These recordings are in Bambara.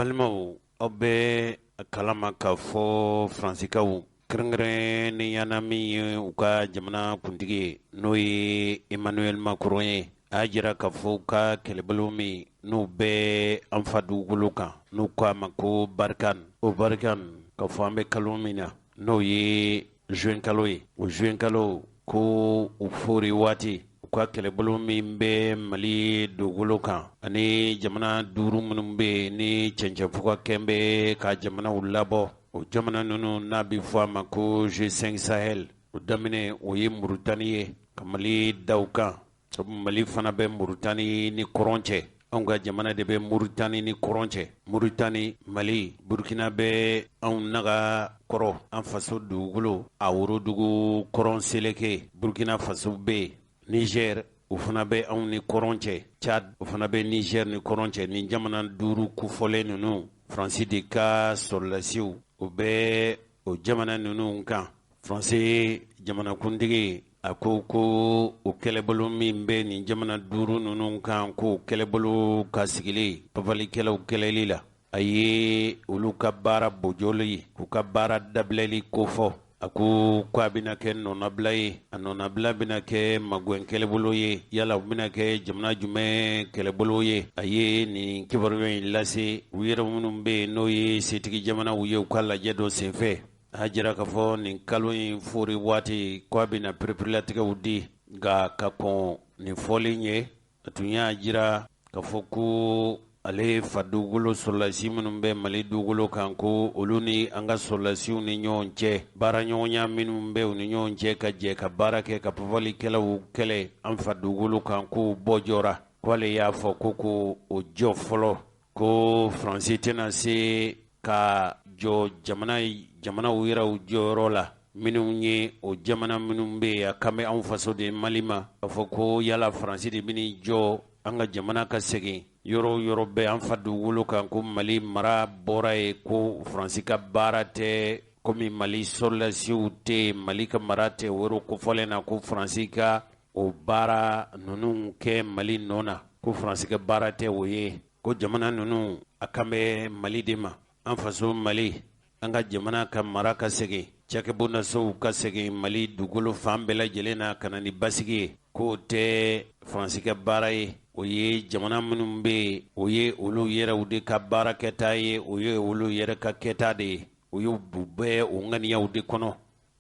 balimaw aw bɛ kalama ka fɔ Faransikaw kɛrɛnkɛrɛnnenya min ye u ka jamana kuntigi ye n'o ye Emmanuel Macron ye a jira k'a fɔ u ka kɛlɛbolo min n'u bɛ an fa dugukolo kan n'u k'a ma ko Barkhane o Barkhane ka fɔ an bɛ kalo min na n'o ye juin kalo ye o juin kalo ko u fori waati u ka kɛlɛbolo min bɛ Mali dugukolo kan ani jamana 5 minnu bɛ ni cɛncɛnfugakɛ bɛ ka jamanaw labɔ o jamana ninnu n'a bɛ fɔ a ma ko G5 Sahel o daminɛ o ye Mauritanie ye ka Mali da u kan sabu Mali fana bɛ Mauritanie ni kɔrɔn cɛ anw ka jamana de bɛ Mauritanie ni kɔrɔn cɛ Mauritanie Mali Burkina bɛ anw naga kɔrɔ an faso dugukolo a worodugu kɔrɔn seleke Burkina Faso bɛ Niger o fana bɛ anw ni kɔrɔn cɛ Chad o fana bɛ Niger ni kɔrɔn cɛ ni jamana 5 kofɔlen ninnu Faransi de ka sɔrɔlasiw o bɛ o jamana ninnu kan Faransi jamanakuntigi a ko o kɛlɛbolo min bɛ nin jamana 5 ninnu kan ko kɛlɛbolo ka sigili papalikɛlaw kɛlɛli la a ye olu ka baara bojɔli k'u ka baara dabilali kofɔ a ko k'a bɛna kɛ nɔnabila ye a nɔnabila bɛna kɛ magɛn kɛlɛbolo ye yala u bɛna kɛ jamana jumɛn kɛlɛbolo ye a ye nin kibaruya in lase u yɛrɛ minnu bɛ yen n'o ye setigi jamanaw ye u ka lajɛ dɔ senfɛ a jira k'a fɔ nin kalo in fori waati k'a bɛna pereperelatigɛw di nka ka kɔn nin fɔlen ye a tun y'a jira k'a fɔ ko ale fa dugukolo sɔrɔlasi minnu bɛ Mali dugukolo kan ko olu ni an ka sɔrɔlasiw ni ɲɔgɔn cɛ baara ɲɔgɔnya minnu bɛ u ni ɲɔgɔn cɛ ka jɛ ka baara kɛ ka papalikɛlaw kɛlɛ an fa dugukolo kan ko bɔ jɔra k'ale y'a fɔ ko o jɔ fɔlɔ ko Faransi tɛna se ka jɔ jamanaw yɛrɛw jɔyɔrɔ la minnu ye o jamana minnu bɛ yen a kan bɛ anw faso de Mali ma k'a fɔ ko yala Faransi de bɛna jɔ an ka jamana ka segin yɔrɔ yɔrɔ bɛ an fa dugukolo kan ko Mali mara bɔra ye ko Faransi ka baara tɛ komi Mali sɔrɔlasiw tɛ Mali ka mara tɛ woro kofɔlen na ko Faransi ka o baara ninnu kɛ Mali nɔ na ko Faransi ka baara tɛ o ye ko jamana ninnu a kan bɛ Mali de ma an faso Mali an ka jamana ka mara ka segin cakɛbondasow ka segin Mali dugukolo fan bɛɛ lajɛlen na ka na ni basigi ye k'o tɛ Faransi ka baara ye o ye jamana minnu bɛ yen o ye olu yɛrɛw de ka baara kɛta ye o ye olu yɛrɛ ka kɛta de ye o ye u bɛɛ o ŋaniyaw de kɔnɔ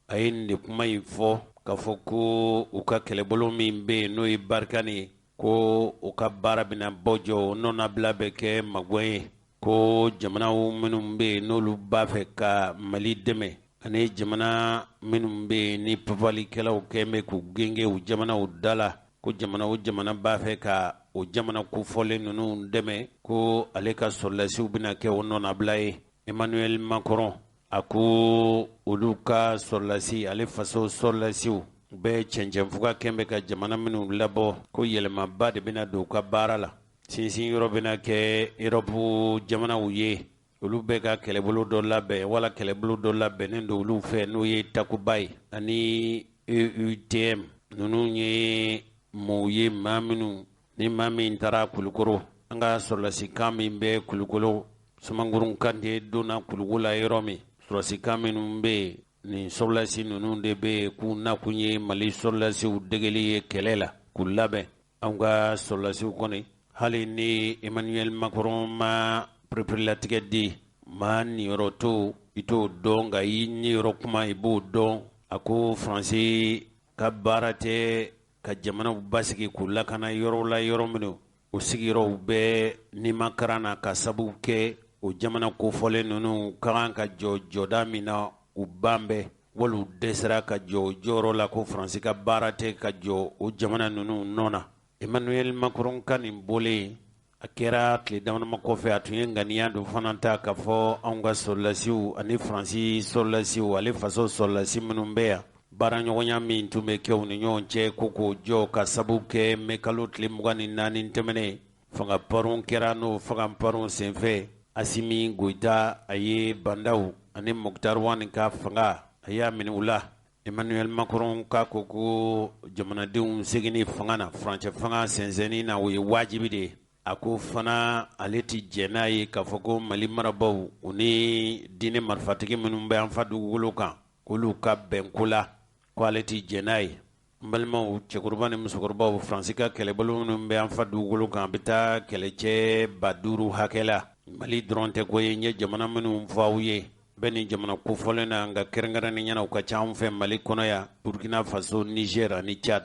a ye nin de kuma in fɔ k'a fɔ ko u ka kɛlɛbolo min bɛ yen n'o ye Barkhane ye ko u ka baara bɛna bɔ jɔ o nɔnabila bɛ kɛ magɛn ye ko jamanaw minnu bɛ yen n'olu b'a fɛ ka Mali dɛmɛ ani jamana minnu bɛ yen ni papalikɛlaw kɛn bɛ k'u genge u jamanaw da la ko jamana o jamana b'a fɛ ka o jamana kofɔlen ninnu dɛmɛ ko ale ka sɔrɔlasiw bɛna kɛ o nɔnabila ye Emmanuel Macron a ko olu ka sɔrɔlasi ale faso sɔrɔlasiw bɛɛ cɛncɛnfugakɛ bɛ ka jamana minnu labɔ ko yɛlɛmaba de bɛna don u ka baara la sinsin yɔrɔ bɛna kɛ Europe jamanaw ye olu bɛ ka kɛlɛbolo dɔ labɛn wala kɛlɛbolo dɔ labɛnnen don olu fɛ n'o ye Takuba ye ani EUTM ninnu ye mɔgɔw ye maa minnu ni maa min taara Kulukoro an ka sɔrɔlasikan min bɛ Kulukoro Sumangurun Kante donna Kulukoro la yɔrɔ min sɔrɔlasikan minnu bɛ yen nin sɔrɔlasi ninnu de bɛ yen k'u nakun ye Mali sɔrɔlasiw degeli ye kɛlɛ la k'u labɛn an ka sɔrɔlasiw kɔni hali ni Emmanuel Macron ma pereperelatigɛ di maa niyɔrɔ to i t'o dɔn nka i niyɔrɔ kuma i b'o dɔn a ko Faransi ka baara tɛ ka jamanaw basigi k'u lakana yɔrɔ la yɔrɔ minnu o sigiyɔrɔw bɛɛ nimakaran na ka sababu kɛ o jamana kofɔlen ninnu ka kan ka jɔ jɔda min na u ban bɛɛ wali u dɛsɛra ka jɔ jɔyɔrɔ la ko Faransi ka baara tɛ ka jɔ o jamana ninnu nɔ na Emmanuel Macron ka nin bɔlen a kɛra tile damadama kɔfɛ a tun ye ŋaniya dɔ fana ta k'a fɔ anw ka sɔrɔlasiw ani Faransi sɔrɔlasiw ale faso sɔrɔlasi minnu bɛ yan baara ɲɔgɔnya min tun bɛ kɛ u ni ɲɔgɔn cɛ ko k'o jɔ ka sababu kɛ mɛ kalo tile 24 tɛmɛnen fanga paron kɛra n'o fanga paron senfɛ Asimi Goïta a ye bandaw ani Mokhtar Wane ka fanga a y'a minɛ u la Emmanuel Macron k'a ko jamanadenw seginni fanga na furancɛ fanga sɛnsɛnni na o ye wajibi de ye a ko fana ale ti jɛn n'a ye k'a fɔ ko Mali marabaw u ni diinɛ marifatigi minnu bɛ an fa dugukolo kan k'olu ka bɛn ko la ko ale ti jɛn n'a ye. N balimaw cɛkɔrɔba ni musokɔrɔbaw Faransi ka kɛlɛbolo minnu bɛ an fa dugukolo kan a bɛ taa kɛlɛcɛ 5,000 hakɛ la. Mali dɔrɔn tɛ ko ye n ye jamana minnu fɔ aw ye bɛɛ ni jamana kofɔlen na nka kɛrɛnkɛrɛnnen ɲɛna u ka ca anw fɛ Mali kɔnɔ yan Burkina Faso, Niger ani Tchad.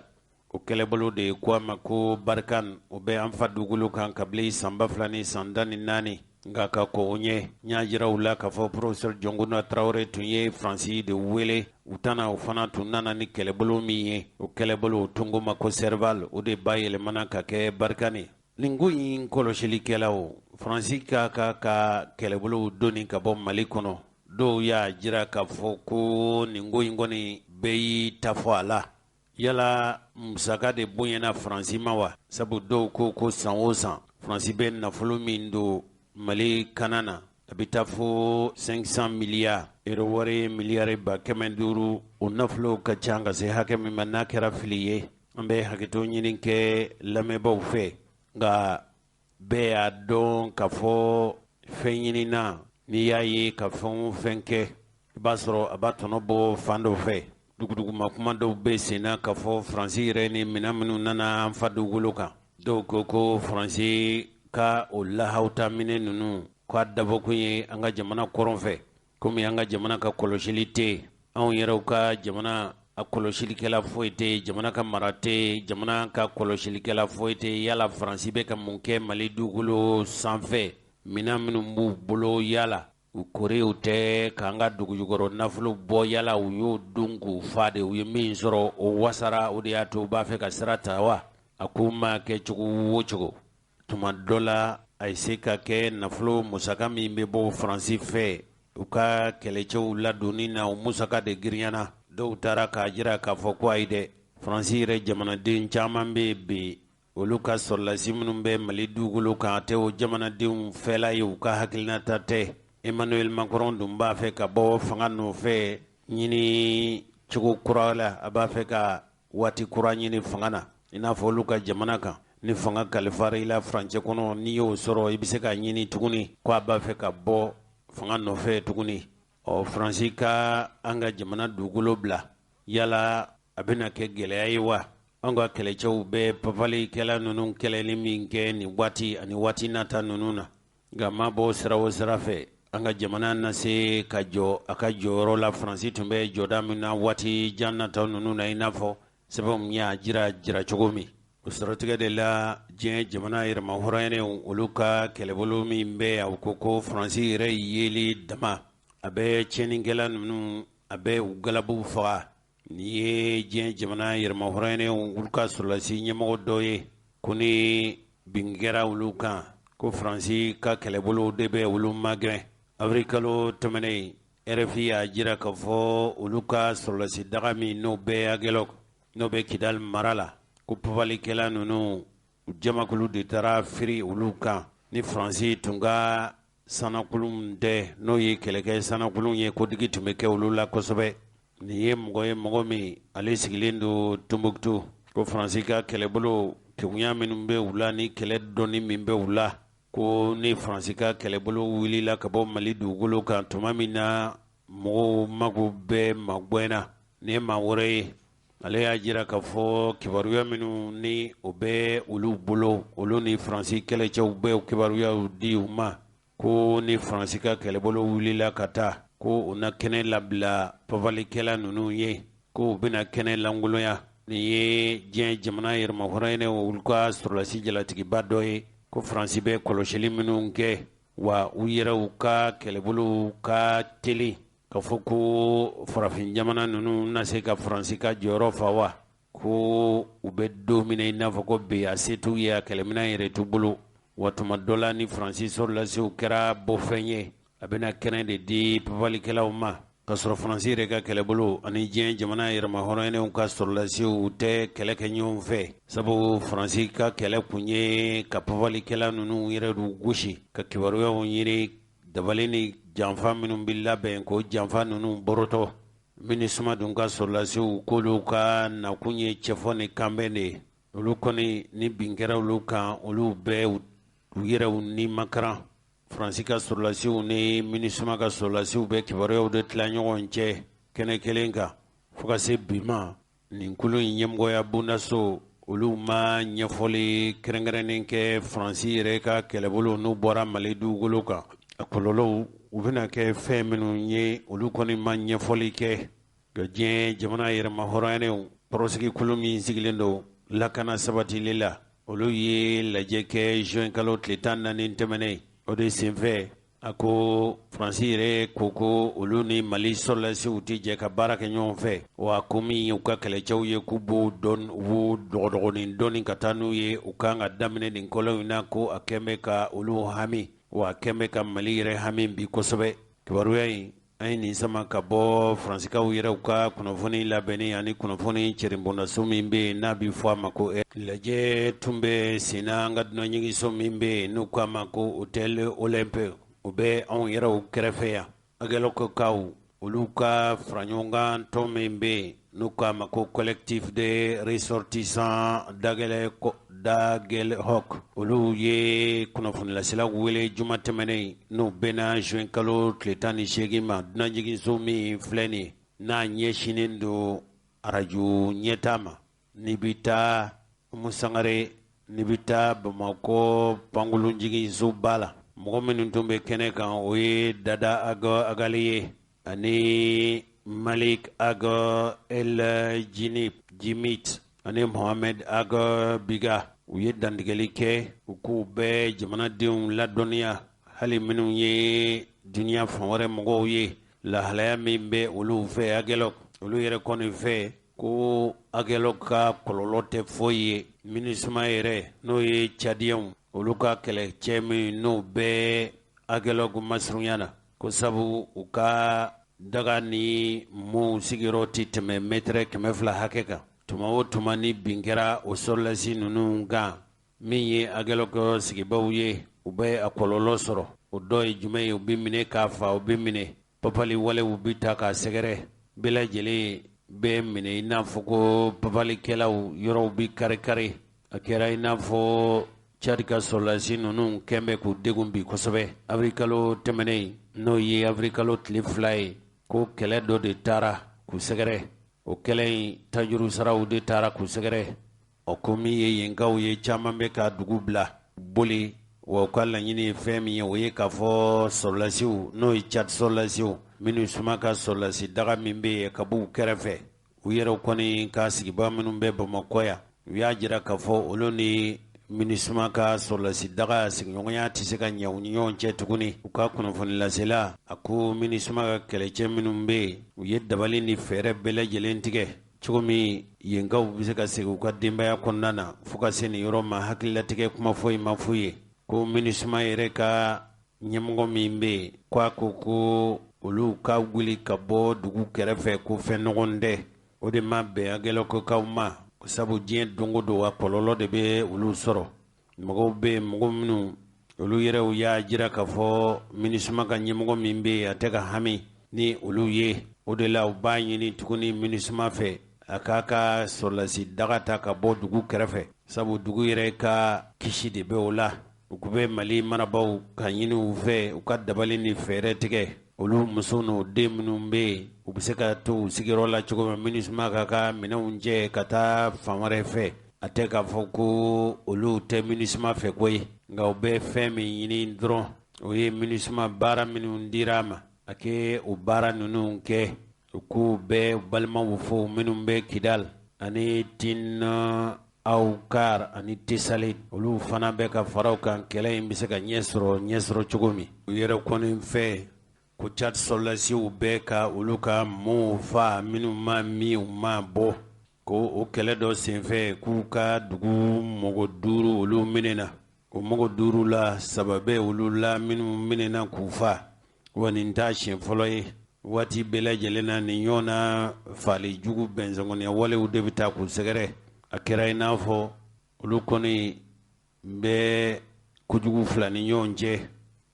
O kɛlɛbolo de ko a ma ko Barkan o bɛ an fa dugukolo kan kabini san 2014 nka ka ko o ɲɛ n y'a jira u la k'a fɔ Professeur Jɔnkuna Tarawele tun ye Faransi de wele u tana o fana tun nana ni kɛlɛbolo min ye o kɛlɛbolo o tungo ma ko Serval o de bayɛlɛmana ka kɛ Barkan ye. Nin ko in kɔlɔsilikɛlaw Faransi ka kɛlɛbolo donni ka bɔ Mali kɔnɔ dɔw y'a jira k'a fɔ ko nin ko in kɔni bɛɛ y'i ta fɔ a la. Yala musaka de bonyana Faransi ma wa sabu dɔw ko san o san Faransi bɛ nafolo min don Mali kana na a bɛ taa fo 500 miliyari euro wari miliyari 500 o nafolo ka ca ka se hakɛ min ma n'a kɛra fili ye an bɛ hakɛto ɲini kɛ lamɛnbaaw fɛ nka bɛɛ y'a dɔn k'a fɔ fɛn ɲinina n'i y'a ye ka fɛn o fɛn kɛ i b'a sɔrɔ a b'a tɔnɔ bɔ fan dɔ fɛ. Duguduguma kuma dɔw bɛ senna k'a fɔ Faransi yɛrɛ ni minɛn minnu nana an fa dugukolo kan dɔw ko Faransi ka o lahawta minɛ ninnu k'a dabɔkun ye an ka jamana kɔrɔn fɛ komi an ka jamana ka kɔlɔsili tɛ yen anw yɛrɛw ka jamana a kɔlɔsilikɛla foyi tɛ yen jamana ka mara tɛ yen jamana ka kɔlɔsilikɛla foyi tɛ yen yala Faransi bɛ ka mun kɛ Mali dugukolo sanfɛ minɛn minnu b'u bolo yala u korew tɛ k'an ka dugujukɔrɔ nafolo bɔ yala u y'o dun k'u fa de u ye min sɔrɔ o wasara o de y'a to u b'a fɛ ka sira ta wa a ko ma kɛ cogo o cogo tuma dɔ la a ye se ka kɛ nafolo musaka min bɛ bɔ Faransi fɛ u ka kɛlɛcɛw ladonni na o musaka de girinyana dɔw taara k'a jira k'a fɔ ko ayi dɛ Faransi yɛrɛ jamanaden caman bɛ yen bi olu ka sɔrɔlasi minnu bɛ Mali dugukolo kan a tɛ o jamanadenw fɛla ye u ka hakilinata tɛ. Emmanuel Macron dun b'a fɛ ka bɔ fanga nɔfɛ ɲini cogo kura la a b'a fɛ ka waati kura ɲini fanga na i n'a fɔ olu ka jamana kan ni fanga kalifara i la furancɛ kɔnɔ n'i y'o sɔrɔ i bɛ se ka ɲini tuguni ko a b'a fɛ ka bɔ fanga nɔfɛ tuguni Faransi ka an ka jamana dugukolo bila yala a bɛna kɛ gɛlɛya ye wa an ka kɛlɛcɛw bɛ papalikɛla ninnu kɛlɛli min kɛ nin waati ani waati nata ninnu na nka ma bɔ sira o sira fɛ an ka jamana na se ka jɔ a ka jɔyɔrɔ la Faransi tun bɛ jɔda min na waati jan nataw ninnu na i n'a fɔ sɛbɛn min y'a jira cogo min o sɔrɔtigɛ de la diɲɛ jamana yɛrɛma hɔrɔnyɛnw olu ka kɛlɛbolo min bɛ a ko Faransi yɛrɛ yeli dama a bɛ tiɲɛnikɛla ninnu a bɛ u galabuw faga ni ye diɲɛ jamana yɛrɛma hɔrɔnyɛnw olu ka sɔrɔlasi ɲɛmɔgɔ dɔ ye ko ni bin kɛra olu kan ko Faransi ka kɛlɛbolo de bɛ olu magɛn avril kalo tɛmɛnen RFI y'a jira k'a fɔ olu ka sɔrɔlasi daga min n'o bɛ Kidali mara la ko papalikɛla ninnu jamakulu de taara firi olu kan ni Faransi tun ka sanakulun tɛ n'o ye kɛlɛkɛ sanakulun ye kodigi tun bɛ kɛ olu la kosɛbɛ nin ye mɔgɔ min ale sigilen don Tombouctou ko Faransi ka kɛlɛbolo kegunya minnu bɛ u la ni kɛlɛ dɔnni min bɛ u la ko ni Faransi ka kɛlɛbolo wulila ka bɔ Mali dugukolo kan tuma min na mɔgɔw mago bɛ magwɛna ni ye maa wɛrɛ ye ale y'a jira k'a fɔ kibaruya minnu ni o bɛ olu bolo olu ni Faransi kɛlɛcɛw bɛ kibaruyaw di u ma ko ni Faransi ka kɛlɛbolo wulila ka taa ko u na kɛnɛ labila papalikɛla ninnu ye ko u bɛna kɛnɛ langolonya nin ye diɲɛ jamana yɛrɛma hɔrɔnyɛnw olu ka sɔrɔlasi jalatigiba dɔ ye ko Faransi bɛ kɔlɔsili minnu kɛ wa u yɛrɛw ka kɛlɛbolo ka teli ka fɔ ko farafin jamana ninnu na se ka Faransi ka jɔyɔrɔ fa wa ko u bɛ don min i n'a fɔ ko bi a se t'u ye a kɛlɛminɛn yɛrɛ t'u bolo wa tuma dɔ la ni Faransi sɔrɔlasiw kɛra bɔfɛn ye a bɛna kɛnɛ de di papalikɛlaw ma ka sɔrɔ Faransi yɛrɛ ka kɛlɛbolo ani diɲɛ jamana yɛrɛma hɔrɔnyɛnw ka sɔrɔlasiw tɛ kɛlɛ kɛ ɲɔgɔn fɛ sabu Faransi ka kɛlɛ kun ye ka papalikɛla ninnu yɛrɛ du gosi ka kibaruyaw ɲini dabali ni janfa minnu bɛ labɛn ko janfa ninnu bɔrɔtɔ MINUSMA dun ka sɔrɔlasiw k'olu ka nakun ye cɛfɔ ni kanbɛn de ye olu kɔni ni bin kɛra olu kan olu bɛɛ u yɛrɛw ni makaran Faransi ka sɔrɔlasiw ni MINUSMA ka sɔrɔlasiw bɛ kibaruyaw de tila ɲɔgɔn cɛ kɛnɛ kelen kan fo ka se bi ma nin kulu in ɲɛmɔgɔya bondaso olu ma ɲɛfɔli kɛrɛnkɛrɛnnen kɛ Faransi yɛrɛ ka kɛlɛbolo n'u bɔra Mali dugukolo kan a kɔlɔlɔw u bɛna kɛ fɛn minnu ye olu kɔni ma ɲɛfɔli kɛ ka diɲɛ jamana yɛrɛma hɔrɔnyanew kɔrɔsigi kulu min sigilen don lakana sabatili la olu ye lajɛ kɛ juin kalo tile 14 tɛmɛnen o de senfɛ a ko Faransi yɛrɛ ko olu ni Mali sɔrɔlasiw tɛ jɛ ka baara kɛ ɲɔgɔn fɛ wa ko min u ka kɛlɛcɛw ye k'u b'o dɔgɔdɔgɔnin dɔɔnin ka taa n'u ye u kan ka daminɛ nin kɔlɔn in na ko a kɛn bɛ ka olu hami wa a kɛn bɛ ka Mali yɛrɛ hami bi kosɛbɛ kibaruya in an ye nin sama ka bɔ Faransikaw yɛrɛw ka kunnafoni labɛnni ani kunnafoni cɛrinbondaso min bɛ yen n'a bɛ fɔ a ma ko lajɛ tun bɛ sen na an ka dunanjigiso min bɛ yen n'u k'a ma ko hôtel Olympe o bɛ anw yɛrɛw kɛrɛfɛ yan agɛlɛkɔkaw olu ka fara ɲɔgɔn kan tɔn min bɛ yen n'u k'a ma ko collectif de ressortissants d'Aguelhok olu ye kunnafonilaselaw wele juma tɛmɛnen n'u bɛnna juin kalo tile 18 ma dunanjigiso min filɛ nin ye n'a ɲɛsinnen don arajo ɲɛtaa ma n'i bɛ taa Musangare n'i bɛ taa Bamakɔ pankolonjigiso ba la mɔgɔ minnu tun bɛ kɛnɛ kan o ye Dada Agali ye ani Malik Aga El Jimit ani Mohamed Aga Biga u ye dantigɛli kɛ u k'u bɛɛ jamanadenw ladɔnniya hali minnu ye duniya fan wɛrɛ mɔgɔw ye lahalaya min bɛ olu fɛ Aguelhok olu yɛrɛ kɔni fɛ ko Aguelhok ka kɔlɔlɔ tɛ foyi ye MINUSMA yɛrɛ n'o ye Tchadiens olu ka kɛlɛcɛ min n'o bɛ Aguelhok masurunya na ko sabu u ka daga ni mu sigiyɔrɔ tɛ tɛmɛ mètre 200 hakɛ kan tuma o tuma ni bin kɛra o sɔrɔlasi ninnu kan min ye Aguelhok sigibaw ye u bɛ a kɔlɔlɔ sɔrɔ o dɔ ye jumɛn ye u bɛ minɛ k'a fa u bɛ minɛ papali walew bɛ ta k'a sɛgɛrɛ bɛɛ lajɛlen bɛ minɛ i n'a fɔ ko papalikɛlaw yɔrɔw bɛ kari-kari a kɛra i n'a fɔ Tchad ka sɔrɔlasi ninnu kɛn bɛ k'u degun bi kosɛbɛ avrikalo tɛmɛnen n'o ye avrikalo tile 2 ye ko kɛlɛ dɔ de taara k'u sɛgɛrɛ o kɛlɛ in tajuru saraw de taara k'u sɛgɛrɛ o ko min ye yenkaw ye caman bɛ ka dugu bila boli wa u ka laɲini ye fɛn min ye o ye k'a fɔ sɔrɔlasiw n'o ye Tchad sɔrɔlasiw MINUSMA ka sɔrɔlasi daga min bɛ yen ka b'u kɛrɛfɛ u yɛrɛw kɔni ka sigibaa minnu bɛ Bamakɔ yan u y'a jira k'a fɔ olu ni MINUSMA ka sɔrɔlasi daga sigiɲɔgɔnya tɛ se ka ɲɛ u ni ɲɔgɔn cɛ tuguni u ka kunnafonilasela a ko MINUSMA ka kɛlɛcɛ minnu bɛ yen u ye dabali ni fɛɛrɛ bɛɛ lajɛlen tigɛ cogo min yenkaw bɛ se ka segin u ka denbaya kɔnɔna na fo ka se nin yɔrɔ ma hakililatigɛ kuma foyi ma f'u ye ko MINUSMA yɛrɛ ka ɲɛmɔgɔ min bɛ yen k'a ko olu ka wuli ka bɔ dugu kɛrɛfɛ ko fɛn nɔgɔn tɛ o de ma bɛn Aguelhokkaw ma sabu diɲɛ don o don a kɔlɔlɔ de bɛ olu sɔrɔ mɔgɔw bɛ yen mɔgɔ minnu olu yɛrɛw y'a jira k'a fɔ MINUSMA ka ɲɛmɔgɔ min bɛ yen a tɛ ka hami ni olu ye o de la u b'a ɲini tuguni MINUSMA fɛ a k'a ka sɔrɔlasi daga ta ka bɔ dugu kɛrɛfɛ sabu dugu yɛrɛ ka kisi de bɛ o la u bɛ Mali marabaaw ka ɲini u fɛ u ka dabali ni fɛɛrɛ tigɛ olu muso n'o den minnu bɛ yen u bɛ se ka to u sigiyɔrɔ la cogo min MINUSMA ka minɛnw cɛ ka taa fan wɛrɛ fɛ a tɛ k'a fɔ ko olu tɛ MINUSMA fɛ koyi nka u bɛ fɛn min ɲini dɔrɔn o ye MINUSMA baara minnu dira a ma a kɛ o baara ninnu kɛ u k'u bɛɛ balimaw fo minnu bɛ Kidal ani Awkar ani Tessalit olu fana bɛ ka faraw kan kɛlɛ in bɛ se ka ɲɛsɔrɔ cogo min u yɛrɛ kɔni fɛ ko Tchad sɔrɔlasiw bɛɛ ka olu ka mɔɔw fa minnu ma min u ma bɔ ko o kɛlɛ dɔ senfɛ k'u ka dugu mɔgɔ 5 olu minɛna o mɔgɔ 5 la 3 bɛ olu la minnu minɛna k'u fa wa nin t'a siɲɛ fɔlɔ ye waati bɛɛ lajɛlen na nin ɲɔgɔn na fali jugu bɛnsɛngoniya walew de bɛ taa k'u sɛgɛrɛ a kɛra i n'a fɔ olu kɔni bɛ kojugu fila ni ɲɔgɔn cɛ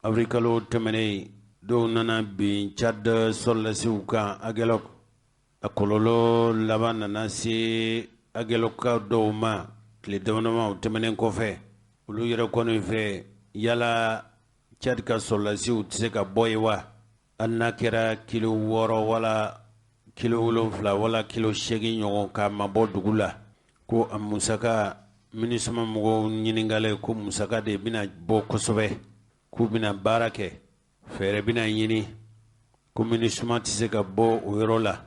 avrikalo tɛmɛnen dɔw nana bin Tchad sɔrɔlasiw kan Aguelhok a kɔlɔlɔ laban nana se Aguelhok dɔw ma tile damadama tɛmɛnen kɔfɛ olu yɛrɛ kɔni fɛ yala Tchad ka sɔrɔlasiw tɛ se ka bɔ yen wa hali n'a kɛra kilo 6 wala kilo 7 wala kilo 8 ɲɔgɔn ka mabɔ dugu la ko a musaka MINUSMA mɔgɔw ɲiningale ko musaka de bɛna bɔ kosɛbɛ k'u bɛna baara kɛ fɛɛrɛ bɛna ɲini ko MINUSMA tɛ se ka bɔ o yɔrɔ la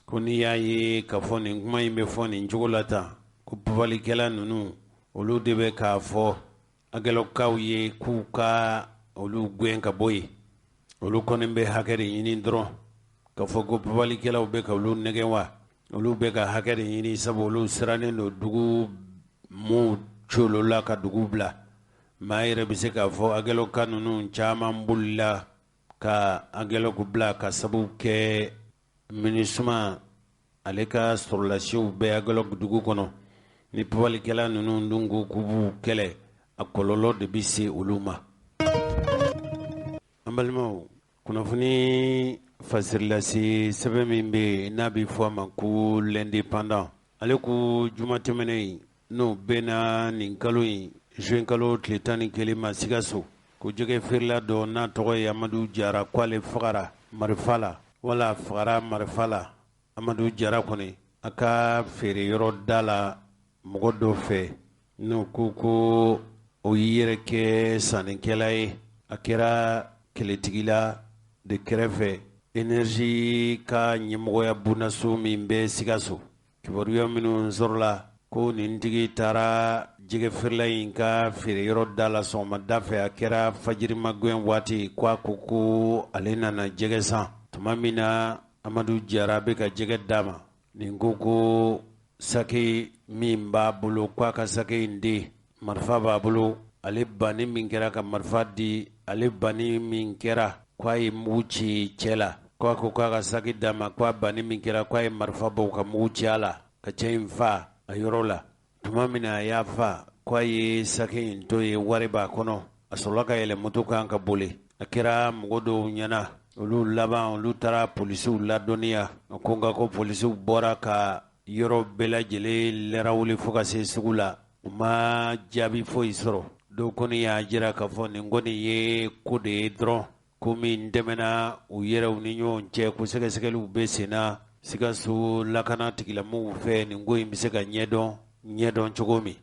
ko n'i y'a ye ka fɔ nin kuma in bɛ fɔ nin cogo la tan ko pubalikɛla ninnu olu de bɛ k'a fɔ agɛlɔkaw ye k'u ka olu gɛn ka bɔ yen olu kɔni bɛ hakɛ de ɲini dɔrɔn ka fɔ ko pubalikɛlaw bɛ ka olu nɛgɛn wa olu bɛ ka hakɛ de ɲini sabu olu sirannen don dugu mu colola ka dugu bila maa yɛrɛ bɛ se k'a fɔ agɛlɔka ninnu caman bolila ka agɛlɔku bila ka sabu kɛ MINUSMA ale ka sɔrɔlasiw bɛ agɛlɔku dugu kɔnɔ ni pubalikɛla ninnu dun ko k'u b'u kɛlɛ a kɔlɔlɔ de bɛ se olu ma. An balimaw kunnafoni fasirilase sɛbɛn min bɛ n'a bɛ fɔ a ma ko l'indépendant ale ko juma tɛmɛnen n'o bɛnna nin kalo in juin kalo tile 11 ma Sikaso ko jɛgɛ feerela dɔ n'a tɔgɔ ye Amadu Jara k'ale fagara marifa la wala fagara marifa la Amadu Jara kɔni a ka feere yɔrɔ da la mɔgɔ dɔ fɛ n'o ko o y'i yɛrɛ kɛ sannikɛla ye a kɛra kɛlɛtigila de kɛrɛfɛ énergie ka ɲɛmɔgɔya bundaso min bɛ Sikaso kibaruya minnu sɔrɔla ko nin tigi taara jɛgɛ feerela in ka feere yɔrɔ da la sɔgɔmada fɛ a kɛra fajirimagɛn waati k'a ko ale nana jɛgɛ san tuma min na Amadu Jara bɛ ka jɛgɛ d'a ma nin ko sake min b'a bolo k'a ka sake in di marifa b'a bolo ale banni min kɛra ka marifa di ale banni min kɛra k'a ye mugu ci cɛ la k'a ka sake d'a ma k'a banni min kɛra k'a ye marifa bɔ ka mugu ci a la ka cɛ in fa a yɔrɔ la tuma min na a y'a fa k'a ye sake in to ye wari b'a kɔnɔ a sɔrɔla ka yɛlɛ moto kan ka boli a kɛra mɔgɔ dɔw ɲɛna olu laban olu taara polisiw ladɔnniya ko nka ko polisiw bɔra ka yɔrɔ bɛɛ lajɛlen lɛrawuli fo ka se sugu la u ma jaabi foyi sɔrɔ dɔw kɔni y'a jira k'a fɔ nin kɔni ye ko de ye dɔrɔn ko min tɛmɛna u yɛrɛw ni ɲɔgɔn cɛ ko sɛgɛsɛgɛliw bɛ sen na Sikaso lakana tigilamɔgɔw fɛ nin ko in bɛ se ka ɲɛdɔn cogo min.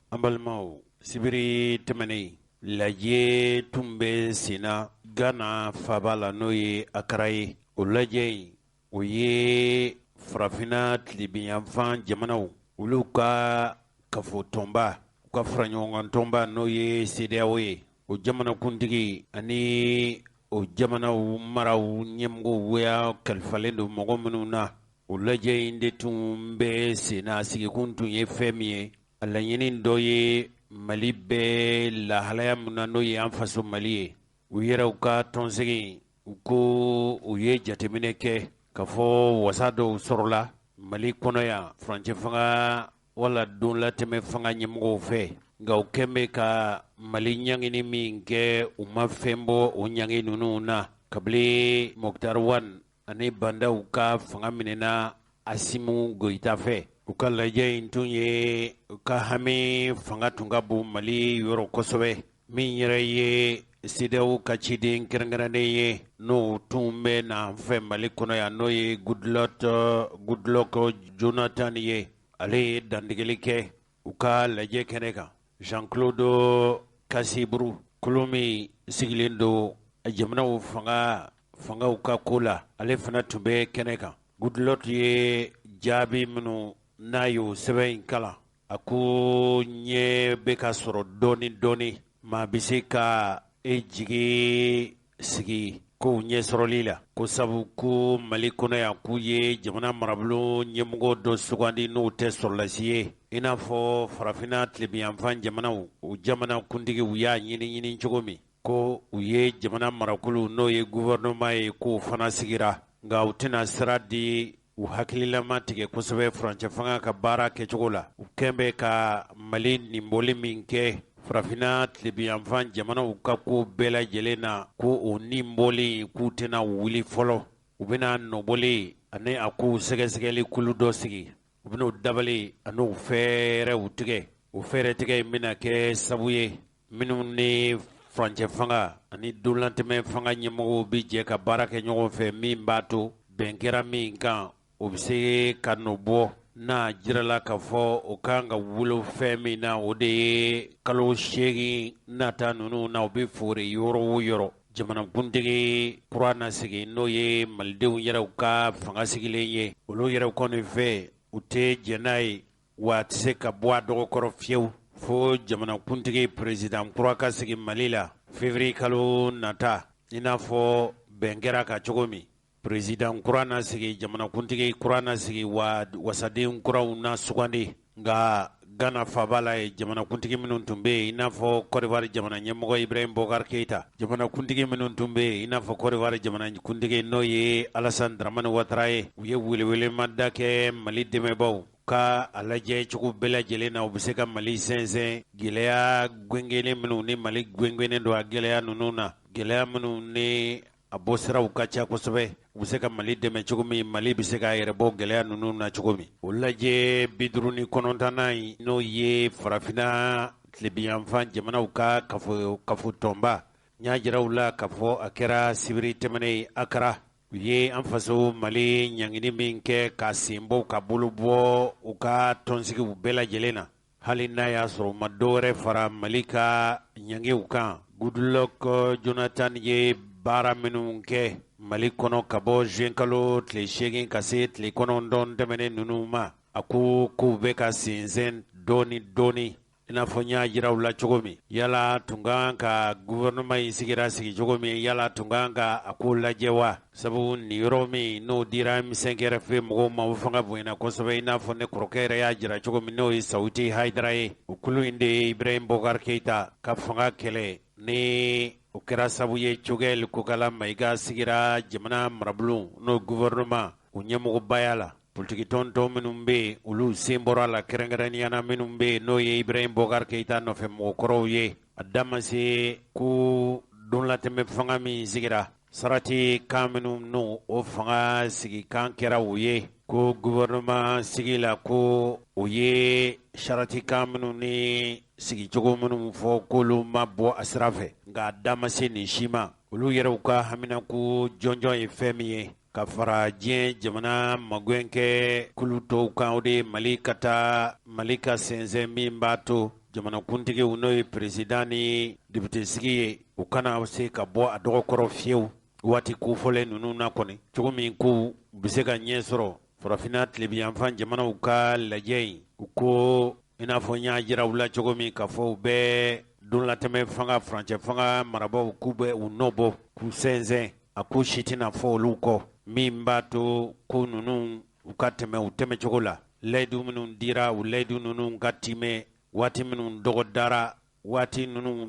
An balimaw sibiri tɛmɛnen lajɛ tun bɛ sen na Gana faaba la n'o ye Akara ye o lajɛ in o ye farafinna tilebiyanfan jamanaw olu ka kafo tɔnba u ka fara ɲɔgɔn tɔnba n'o ye CEDEAO ye o jamanakuntigi ani o jamanaw maraw ɲɛmɔgɔw y'a kalifalen don mɔgɔ minnu na o lajɛ in de tun bɛ sen na sigikun tun ye fɛn min ye a laɲini dɔ ye Mali bɛɛ lahalaya min na n'o ye an faso Mali ye u yɛrɛw ka tɔnsegin u ko u ye jateminɛ kɛ ka fɔ wasa dɔw sɔrɔla Mali kɔnɔ yan furancɛ fanga wala don latɛmɛ fanga ɲɛmɔgɔw fɛ nka u kɛn bɛ ka Mali ɲangini min kɛ u ma fɛn bɔ o ɲangi ninnu na kabini Mokutari Wane ani bandaw ka fanga minɛna Asimu Goyita fɛ u ka lajɛ in tun ye u ka hami fanga tun ka bon Mali yɔrɔ kosɛbɛ min yɛrɛ ye CEDEAO ka ciden kɛrɛnkɛrɛnnen ye n'o tun bɛ na fɛ Mali kɔnɔ yan n'o ye Goodluck Jonathan ye ale ye dantigɛli kɛ u ka lajɛ kɛnɛ kan Jean-Claude Kasiburu kolo min sigilen don jamanaw fangaw ka ko la ale fana tun bɛ kɛnɛ kan Goodluck ye jaabi minnu n'a y'o sɛbɛn in kalan a ko ɲɛ bɛ ka sɔrɔ dɔɔni maa bɛ se ka e jigi sigi ko ɲɛ sɔrɔli la ko sabu ko Mali kɔnɔ yan k'u ye jamana marabolo ɲɛmɔgɔ dɔ sugandi n'o tɛ sɔrɔlasi ye i n'a fɔ farafinna tilebiyanfan jamanaw o jamanakuntigiw y'a ɲini cogo min ko u ye jamana marakulu n'o ye gouvernement ye k'o fana sigira nka u tɛna sira di u hakililama tigɛ kosɛbɛ furancɛ fanga ka baara kɛcogo la u kɛn bɛ ka Mali ninbɔli min kɛ farafina tilebiyanfan jamanaw ka ko bɛɛ lajɛlen na ko o ni bɔlen k'u tɛna wuli fɔlɔ u bɛna nɔbɔlen ani a ko sɛgɛsɛgɛli kulu dɔ sigi u bɛn'o dabali an'o fɛɛrɛw tigɛ o fɛɛrɛ tigɛ in bɛna kɛ sabu ye minnu ni furancɛ fanga ani dolantɛmɛ fanga ɲɛmɔgɔw bi jɛ ka baara kɛ ɲɔgɔn fɛ min b'a to bɛn kɛra min kan o bɛ se ka nɔ bɔ n'a jirala k'a fɔ o kan ka wolo fɛn min na o de ye kalo 8 nata ninnu na u bɛ fore yɔrɔ o yɔrɔ jamanakuntigi kura na sigi n'o ye malidenw yɛrɛw ka fanga sigilen ye olu yɛrɛw kɔni fɛ u tɛ jɛn n'a ye wa a tɛ se ka bɔ a dɔgɔkɔrɔ fiyewu fo jamanakuntigi président kura ka sigi Mali la février kalo nata i n'a fɔ bɛn kɛra ka cogo min président kura na sigi jamanakuntigi kura na sigi wa wasaden kuraw na sugandi nka Gana Fabala ye jamanakuntigi minnu tun bɛ yen i n'a fɔ Côte d'Ivoire jamana ɲɛmɔgɔ Ibrahim Boubacar Keïta jamanakuntigi minnu tun bɛ yen i n'a fɔ Côte d'Ivoire jamanakuntigi n'o ye Alassane Dramane Ouattara ye u ye welewelema kɛ Mali dɛmɛbaaw ka a lajɛ cogo bɛɛ lajɛlen na u bɛ se ka Mali sɛnsɛn gɛlɛya gwengenen minnu ni Mali gwengenen don a gɛlɛya ninnu na gɛlɛya minnu ni a bɔ siraw ka ca kosɛbɛ u bɛ se ka Mali dɛmɛ cogo min Mali bɛ se k'a yɛrɛ bɔ gɛlɛya ninnu na cogo min o lajɛ 59nan in n'o ye farafinna tilebiyanfan jamanaw ka kafo tɔnba n y'a jira u la k'a fɔ a kɛra sibiri tɛmɛnen Akara u ye an faso Mali ɲangini min kɛ ka sen bɔ ka bolo bɔ u ka tɔnsigiw bɛɛ lajɛlen na hali n'a y'a sɔrɔ u ma dɔwɛrɛ fara Mali ka ɲangiw kan Goodluck Jonathan ye baara minnu kɛ Mali kɔnɔ ka bɔ juin kalo tile 8 ka se tile 9 tɛmɛnen ninnu ma a ko k'u bɛ ka sensɛn dɔɔni i n'a fɔ n y'a jira u la cogo min yala tun kan ka gouvernement in sigira sigi cogo min yala tun kan ka a ko lajɛ wa sabu nin yɔrɔ min n'o dira misɛn kɛrɛfɛ mɔgɔw ma o fanga bonyana kosɛbɛ i n'a fɔ ne kɔrɔkɛ yɛrɛ y'a jira cogo min n'o ye Sauti Haidara ye o kulu in de ye Ibrahim Boubacar Keïta ka fanga kɛlɛ ni o kɛra sabu ye Choguel Kokala Maïga sigira jamana marabolo n'o gouvernement o ɲɛmɔgɔbaya la politiki tɔntɔn minnu bɛ yen olu sen bɔra la kɛrɛnkɛrɛnniyana minnu bɛ yen n'o ye Ibrahim Boubacar Keïta nɔfɛ mɔgɔkɔrɔw ye a da ma se ko donlatɛmɛ fanga min sigira sarati kan minnu n'o o fanga sigikan kɛra o ye ko gouvernement sigi la ko o ye sarati kan minnu ni sigicogo minnu fɔ k'olu ma bɔ a sira fɛ nka a da ma se nin si ma olu yɛrɛw ka haminako jɔnjɔn ye fɛn min ye ka fara diɲɛ jamana magɛn kɛ kulu tɔw kan o de ye Mali ka taa Mali ka sɛnsɛn min b'a to jamanakuntigiw n'o ye président ni diputesigi ye u kana se ka bɔ a dɔgɔkɔrɔ fiyewu waati kofɔlen ninnu na kɔni cogo min ko u bɛ se ka ɲɛ sɔrɔ farafinna tilebiyanfan jamanaw ka lajɛ in u ko i n'a fɔ n y'a jira u la cogo min k'a fɔ u bɛ donlatɛmɛ fanga furancɛ fanga marabaaw k'u bɛ u nɔ bɔ k'u sɛnsɛn a ko si tɛna fɔ olu kɔ min b'a to ko ninnu u ka tɛmɛ u tɛmɛcogo la layidu minnu dira u layidu ninnu ka timɛ waati minnu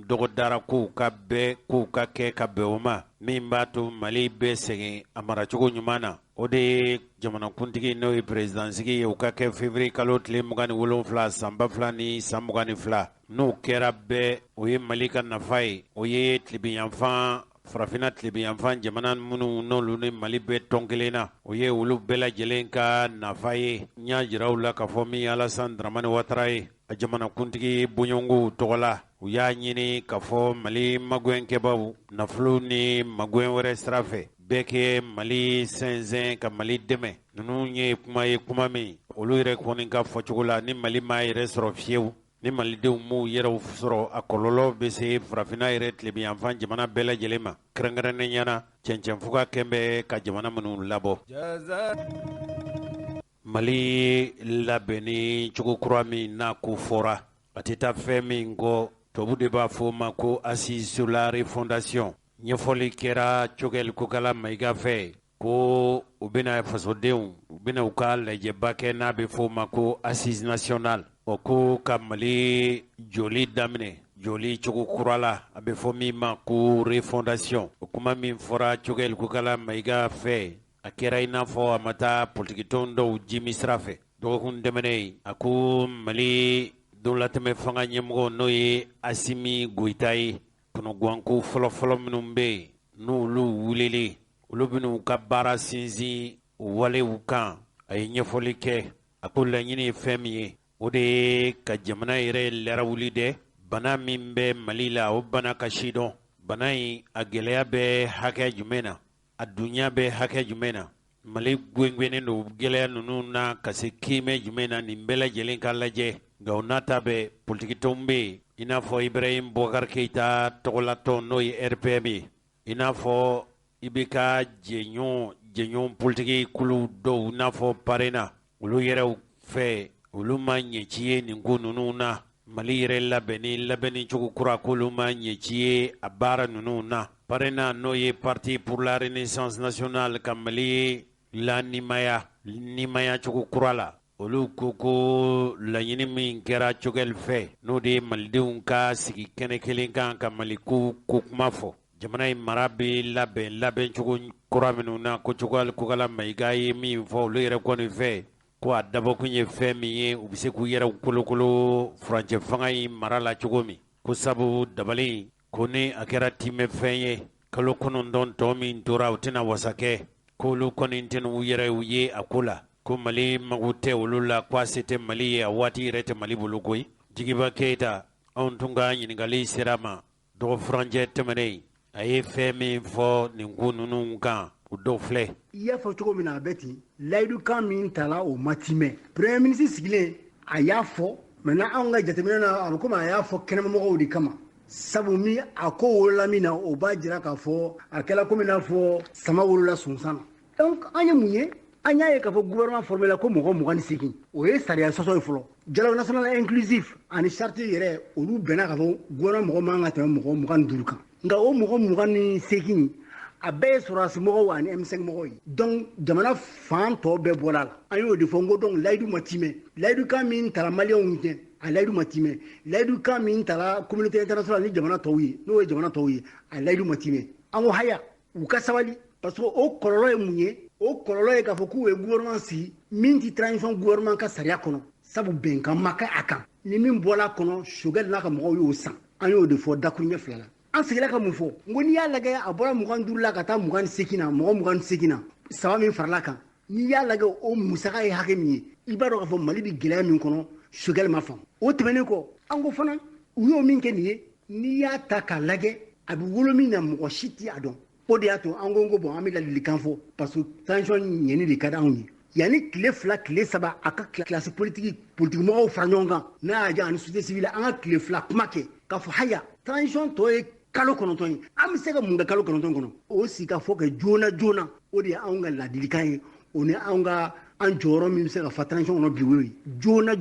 dɔgɔdara k'u ka kɛ ka bɛn o ma min b'a to Mali bɛ segin a maracogo ɲuman na o de ye jamanakuntigi n'o ye présidentsigi ye u ka kɛ février kalo tile 27 san 2022 n'o kɛra bɛɛ o ye Mali ka nafa ye o ye tilebiyanfan farafinna tilebiyanfan jamana minnu n'olu ni Mali bɛ tɔn kelen na o ye olu bɛɛ lajɛlen ka nafa ye n y'a jira u la k'a fɔ min ye Alassane Dramane Ouattara ye a jamanakuntigi bɔɲɔgɔnw tɔgɔ la u y'a ɲini k'a fɔ Mali magɛnkɛbaaw nafolo ni magɛn wɛrɛ sira fɛ bɛɛ kɛ Mali sɛnsɛn ka Mali dɛmɛ ninnu ye kuma min olu yɛrɛ kɔni ka fɔcogo la ni Mali m'a yɛrɛ sɔrɔ fiyewu ni malidenw m'u yɛrɛw sɔrɔ a kɔlɔlɔ bɛ se farafinna yɛrɛ tilebiyanfan jamana bɛɛ lajɛlen ma kɛrɛnkɛrɛnnen ɲɛna cɛncɛnfuga kɛn bɛ ka jamana minnu labɔ Mali labɛnni cogo kura min n'a ko fɔra a tɛ taa fɛn min kɔ tubabu de b'a fɔ o ma ko assise sur la refondation ɲɛfɔli kɛra Choguel Kokala Maïga fɛ ko u bɛna fasodenw u bɛna u ka lajɛba kɛ n'a bɛ fɔ o ma ko assise nationale o ko ka Mali joli daminɛ joli cogo kura la a bɛ fɔ min ma ko refondation o kuma min fɔra Choguel Kokala Maïga fɛ a kɛra i n'a fɔ a ma taa politikitɔn dɔw jimi sira fɛ dɔgɔkun tɛmɛnen a ko Mali don la tɛmɛ fanga ɲɛmɔgɔ n'o ye Asimi Goita ye kɔnɔguwanko fɔlɔfɔlɔ minnu bɛ yen n'olu wulili olu bɛn'u ka baara sinsin walew kan a ye ɲɛfɔli kɛ a ko laɲini ye fɛn min ye o de ye ka jamana yɛrɛ larawuli dɛ bana min bɛ Mali la o bana ka sidɔn bana in a gɛlɛya bɛ hakɛ jumɛn na a dunya bɛ hakɛ jumɛn na Mali gwengwennen don gɛlɛya ninnu na ka se kimɛ jumɛn na nin bɛɛ lajɛlen ka lajɛ nka o n'a ta bɛɛ politikitɔnw bɛ yen i n'a fɔ Ibrahim Boubacar Keïta tɔgɔlatɔ n'o ye RPM ye i n'a fɔ i bɛ ka jɛɲɔgɔn politiki kulu dɔw i n'a fɔ Parena olu yɛrɛw fɛ olu ma ɲɛci ye nin ko ninnu na Mali yɛrɛ labɛnni cogo kura k'olu ma ɲɛci ye a baara ninnu na Parena n'o ye Parti pour la Renaissance Nationale ka Mali nimaya cogo kura la olu ko laɲini min kɛra Cogɛl fɛ n'o de ye malidenw ka sigi kɛnɛ kelen kan ka Maliko ko kuma fɔ jamana in mara bɛ labɛn cogo kura minnu na ko Cogɛl Kokala Mayiga ye min fɔ olu yɛrɛ kɔni fɛ ko a dabɔkun ye fɛn min ye u bɛ se k'u yɛrɛ kolokolo furancɛ fanga in mara la cogo min ko sabu dabali ko ni a kɛra timɛ fɛn ye kalo 9 tɔ min tora u tɛna wasa kɛ k'olu kɔni tɛna u yɛrɛ u ye a ko la ko Mali mago tɛ olu la ko a se tɛ Mali ye a waati yɛrɛ tɛ Mali bolo koyi Jigiba Keita anw tun ka ɲininkali sera ma dɔgɔ furancɛ tɛmɛnen a ye fɛn min fɔ nin ko ninnu kan o dɔw filɛ i y'a fɔ cogo min na a bɛ ten layidukan min tala o ma timɛ premier ministre sigilen a y'a fɔ maintenant anw ka jateminɛ na a bɛ komi a y'a fɔ kɛnɛmamɔgɔw de kama sabu min a ko wolola min na o b'a jira k'a fɔ a kɛla komi n'a fɔ sama wolola sonsan na donc an ye mun ye an y'a ye k'a fɔ gouvernement formé la ko mɔgɔ 28 o ye sariya sɔsɔ ye fɔlɔ dialogue national inclusif ani charte yɛrɛ olu bɛnna k'a fɔ gouvernement mɔgɔ man ka tɛmɛ mɔgɔ 25 kan nka o mɔgɔ 28 a bɛɛ ye sɔrɔdasi mɔgɔw ani M5 mɔgɔw ye donc jamana fan tɔ bɛɛ bɔra la an y'o de fɔ n ko donc layidu ma timɛ layidukan min tala maliyɛnw ɲɛ a layidu ma timɛ layidukan min tala communauté internationale ni jamana tɔw ye n'o ye jamana tɔw ye a layidu ma timɛ an ko haya u ka sabali parce que o kɔlɔlɔ ye mun ye o kɔlɔlɔ ye k'a fɔ k'u ye gouvernement sigi min ti transition gouvernement ka sariya kɔnɔ sabu bɛnkan ma kɛ a kan ni min bɔla a kɔnɔ Choguel n'a ka mɔgɔw y'o san an y'o de fɔ dakuruɲɛ 2 la an sigila ka mun fɔ n ko n'i y'a lajɛ a bɔra 25 la ka taa 28 na mɔgɔ 28 na saba min farala kan n'i y'a lajɛ o musaka ye hakɛ min ye i b'a dɔn k'a fɔ Mali bɛ gɛlɛya min kɔnɔ Choguel ma faamu o tɛmɛnen kɔ an ko fana u y'o min kɛ nin ye n'i y'a ta k'a lajɛ a bɛ wolo min na mɔgɔ si tɛ a dɔn o de y'a to an ko bon an bɛ ladilikan fɔ parce que transition ɲɛni de ka di anw ye yanni tile 2 tile 3 a ka classe politique mɔgɔw fara ɲɔgɔn kan n'a y'a diya ani société civile an ka tile 2 kuma kɛ k'a fɔ haya transition tɔ ye kalo 9 ye an bɛ se ka mun kɛ kalo 9 kɔnɔ o sigi ka fɔ kɛ joona o de ye anw ka ladilikan ye o ni anw ka an jɔyɔrɔ min bɛ se ka fa transition kɔnɔ bi o ye joona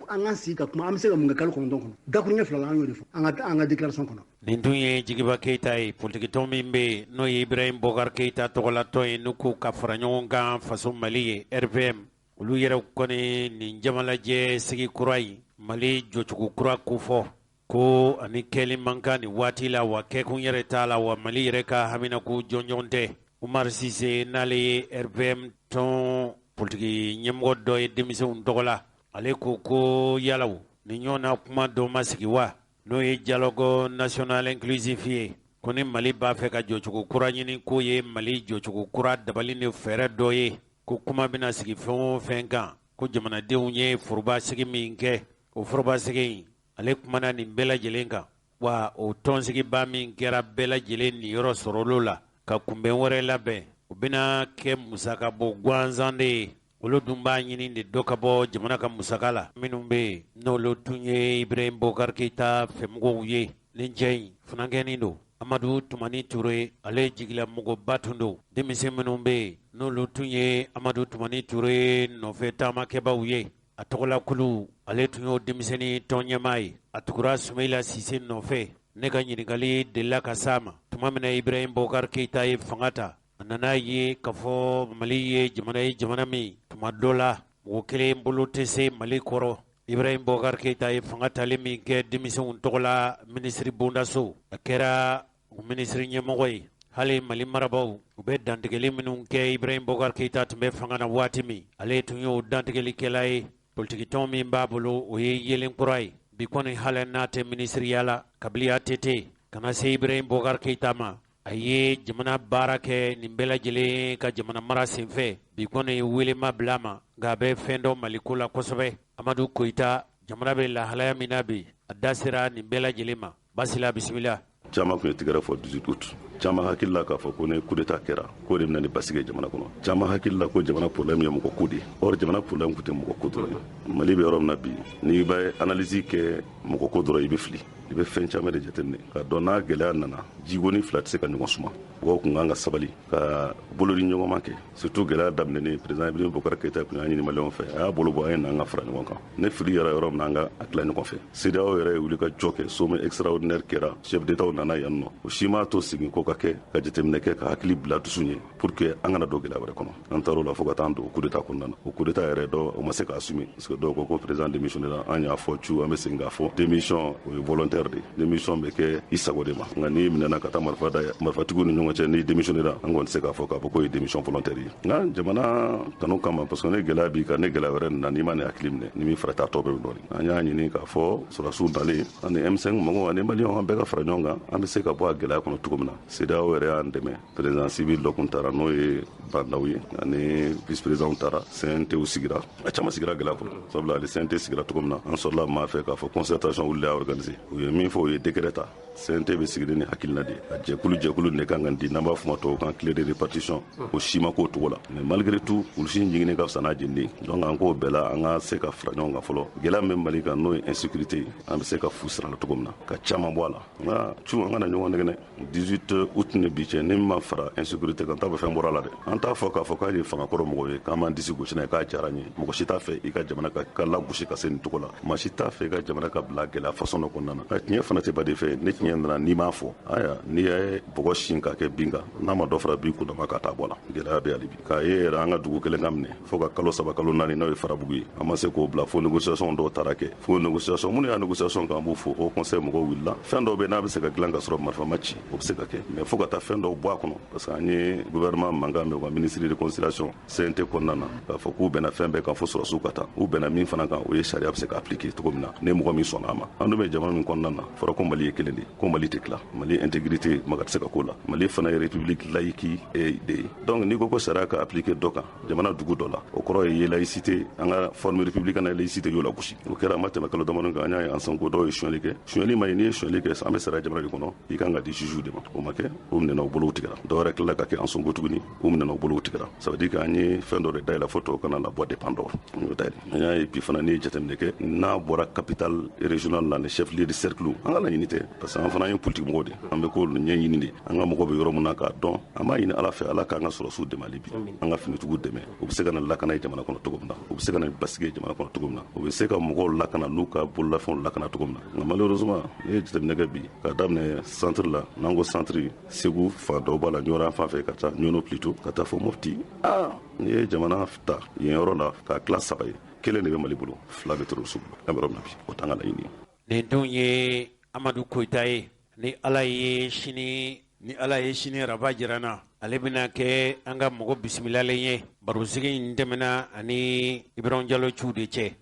an ka sigi ka kuma an bɛ se ka mun kɛ kalo 9 kɔnɔ dakuruɲɛ 2 la an y'o de fɔ an ka déclaration kɔnɔ. nin tun ye Jigiba Keita ye politikitɔn min bɛ yen n'o ye Ibrahim Boubacar Keïta tɔgɔlatɔ ye n'u ko ka fara ɲɔgɔn kan faso Mali ye RPM olu yɛrɛ kɔni nin jamalajɛ sigi kura in Mali jɔcogo kura ko fɔ ko ani kɛli man kan nin waati la wa kɛkun yɛrɛ t'a la wa Mali yɛrɛ ka haminako jɔnjɔn tɛ Umar Sise n'ale ye RPM tɔn politiki ɲɛmɔgɔ dɔ ye denmisɛnw tɔgɔ la ale ko yalaw ni ɲɔgɔn na kuma dɔ ma sigi wa n'o ye dialogue national inclusif ye ko ni Mali b'a fɛ ka jɔcogo kura ɲini k'o ye Mali jɔcogo kura dabali ni fɛɛrɛ dɔ ye ko kuma bɛna sigi fɛn o fɛn kan ko jamanadenw ye forobasigi min kɛ o forobasigi in ale kumana nin bɛɛ lajɛlen kan wa o tɔnsigiba min kɛra bɛɛ lajɛlen niyɔrɔ sɔrɔlo la ka kunbɛn wɛrɛ labɛn o bɛna kɛ musaka bɔ gansan de ye olu dun b'a ɲini de dɔ ka bɔ jamana ka musaka la minnu bɛ yen n'olu tun ye Ibrahim Boubacar Keïta fɛmɔgɔw ye nin cɛ in funankɛnin don Amadu Tumani Ture ale jigilamɔgɔba tun don denmisɛn minnu bɛ yen n'olu tun ye Amadu Tumani Ture nɔfɛ taamakɛbaw ye a tɔgɔla kulu ale tun y'o denmisɛnnin tɔnɲɛmaa ye a tugura Sumayila Sise nɔfɛ ne ka ɲininkali delila ka s'a ma tuma min na Ibrahim Boubacar Keïta ye fanga ta a nana ye k'a fɔ Mali ye jamana min tuma dɔ la mɔgɔ kelen bolo tɛ se Mali kɔrɔ Ibrahim Boubacar Keïta ye fanga tali min kɛ denmisɛnw tɔgɔ la minisiri bondaso a kɛra minisiri ɲɛmɔgɔ ye hali Mali marabaw u bɛ dantigɛli minnu kɛ Ibrahim Boubacar Keïta tun bɛ fanga na waati min ale tun y'o dantigɛlikɛla ye politikitɔn min b'a bolo o ye yelen kura ye bi kɔni hali n'a tɛ minisiriya la kabili ATT kana se Ibrahim Boubacar Keita ma a ye jamana baara kɛ nin bɛɛ lajɛlen ka jamana mara senfɛ bi kɔni welema bila ma nka a bɛ fɛn dɔ Maliko la kosɛbɛ Amadu Koyita jamana bɛ lahalaya min na bi a da sera nin bɛɛ lajɛlen ma Basila bisimila. Caman kun ye tigɛrɛ fɔ 18 août caman hakili la k'a fɔ ko ni coup d'état kɛra k'o de bɛna ni basigi jamana kɔnɔ caman hakili la ko jamana problème ye mɔgɔ ko de ye or jamana problème kun tɛ mɔgɔ ko dɔrɔn ye Mali bɛ yɔrɔ min na bi n'i bɛ analyse kɛ mɔgɔ ko dɔrɔn i bɛ fili i bɛ fɛn caman de jateminɛ k'a dɔn n'a gɛlɛya nana jiko ni fila tɛ se ka ɲɔgɔn suma mɔgɔw kun kan ka sabali ka bolo ni ɲɔgɔnma kɛ surtout gɛlɛya daminɛnen président Ibrahim Boubacar Keita kun y'a ɲini maliyɛnw fɛ a y'a bolo bɔ a ye n'an ka fara ɲɔgɔn kan ne fili yɛrɛ yɔrɔ min na an ka tila ɲɔgɔn fɛ CEDEAO yɛrɛ ye wuli ka jɔ kɛ sommet extraordinaire kɛra chef d'état nana yan nɔ o si m'a to segin ko ka kɛ ka jateminɛ kɛ ka hakili bila dusu ye pour que an kana don gɛlɛya wɛrɛ kɔnɔ an taar'o la fo ka taa don coup d'état kɔnɔna na o coup d'état yɛrɛ dɔ o ma se k'a assumer parce que dɔw ko président démissionnera an y'a fɔ cu an bɛ segin k'a fɔ démission o ye volontaire de démission bɛ kɛ i sago de ma nka n'i minɛna ka taa marifatigiw ni ɲɔgɔn cɛ n'i démissionnera an kɔni tɛ se k'a fɔ k'a fɔ k'o ye démission volontaire ye nka jamana kanu kama parce que ne gɛlɛya b'i kan ne gɛlɛya wɛrɛ nana n'i ma ne hakili minɛ ni min fara t'a tɔ bɛɛ dɔɔnin an y'a ɲini k'a fɔ sɔrɔdasiw nalen ani M5 mɔgɔw ani maliyɛnw an bɛɛ ka fara ɲɔgɔn kan an bɛ se ka bɔ a gɛlɛya kɔnɔ cogo min na CEDEAO yɛrɛ y'an dɛmɛ président civil dɔ kun taara n'o ye Bandaw ye ani vice président taara CNT sigira a caman sigira gɛlɛya kɔnɔ sabula ale CNT sigira cogo min na an sɔrɔla maa fɛ k'a fɔ concertation wulila a organiser u ye min fɔ o ye décret ta CNT bɛ sigi ni hakilina de a jɛkulu de kan ka di n'an b'a fɔ ma tɔw kan clé de répartition o si ma k'o cogo la mais malgré tout ulusi jiginni ka fisa n'a jeninen donc an k'o bɛɛ la an ka se ka fara ɲɔgɔn kan fɔlɔ gɛlɛya min bɛ Mali kan n'o ye insécurité ye an bɛ se ka fu sira la cogo min na ka caman bɔ a la nka cu an kana ɲɔgɔn nɛgɛnɛ 18 août ni bi cɛ ni min ma fara insécurité kan t'a bɛ fɛn bɔra la dɛ an t'a fɔ k'a fɔ k'ale ye fangakɔrɔ mɔgɔ ye k'an b'an disi gosi n'a ye k'a diyara n ye mɔgɔ si t'a fɛ i ka jamana ka lagosi ka se nin cogo la maa si t'a fɛ i ka jamana ka bila gɛlɛya façon dɔ kɔnɔna na a tiɲɛ fana tɛ ba de fɛ ni tiɲɛ nana n'i m'a fɔ aya n'i ye bɔgɔ sin k'a kɛ bin kan n'a ma dɔ fara bin kundama ka taa bɔ la gɛlɛya bɛ hali bi k'a ye yɛrɛ an ka dugu kelen ka minɛ fo ka kalo 3 kalo 4 n'o ye Farabugu ye an ma se k'o bila fo négociation dɔw taara kɛ fo négociation minnu y'a négociation kan an b'u fo au conseil mɔgɔw wulila fɛn dɔw bɛ n'a bɛ se ka dilan ka sɔrɔ marifa ma ci o bɛ se ka kɛ mais fo ka taa fɛn dɔw bɔ a kɔnɔ parce que an ye gouvernement mankan mɛn u ka ministre de conciliation CNT kɔnɔna na k'a fɔ k'u bɛnna fɛn bɛɛ kan fo sɔrɔsiw ka taa u bɛnna min fana kan o ye sariya bɛ se ka appliquer cogo min na ne mɔgɔ min sɔnna a ma an dun bɛ jamana min kɔnɔna na fɔra ko Mali ye kelen de ko Mali tɛ tila Mali intégrité maga tɛ se ka k'o la Mali fana ye république laïque de ye donc n'i ko sariya ka appliquer dɔ kan jamana dugu dɔ la o kɔrɔ ye laïcité an ka forme républicaine na laïcité y'o la gosi o kɛra an ma tɛmɛ kalo damadɔ kan an y'a ye an sanko dɔw ye suɲɛli kɛ suɲɛli ma ye n'i ye suɲɛli kɛ an bɛ sariya jamana de kɔnɔ i kan ka di juge de ma o ma kɛ o minɛna o bolow tigɛra dɔw wɛrɛ tilala ka kɛ an sanko tuguni o minɛna o bolow tigɛra ça veut dire que an ye fɛn dɔ de dayɛlɛ fo tɔw kana labɔ dépend dɔw an y'o dayɛlɛ an y'a ye bi fana n'i ye jateminɛ kɛ n'a bɔra capitale régionale la ni chef lieu de cercle an ka laɲini tɛ parce que an fana ye politique mɔgɔw de an bɛ k'olu ɲɛɲini de an ka mɔgɔ bɛ yɔrɔ min na k'a dɔn an b'a ɲini ala fɛ ala k'an ka sɔrɔsiw dɛmɛ hali bi an ka finitigiw dɛmɛ u bɛ se ka na lakana ye jamana kɔnɔ cogo min na u bɛ se ka na basigi ye jamana kɔnɔ cogo min na u bɛ se ka mɔgɔw lakana n'u ka bololafɛnw lakana cogo min na nka malheureusement n'i ye jateminɛ kɛ bi k'a daminɛ centre la n'an ko centre Segu fan dɔw b'a la Ɲɔra fan fɛ ka taa Ɲɔnɔ plutôt ka taa fɔ Mopti n'i ye jamana ta yen yɔrɔ la k'a tila 3 ye kelen de bɛ Mali bolo 2 bɛ terroriste bolo an bɛ yɔrɔ min na bi o t'an ka laɲini ye. nin dun ye Amadu Koyita ye ni ala ye sini raba jira na ale bɛna kɛ an ka mɔgɔ bisimilalen ye barosigi in tɛmɛna ani Ibrahim Jalo Cu de cɛ.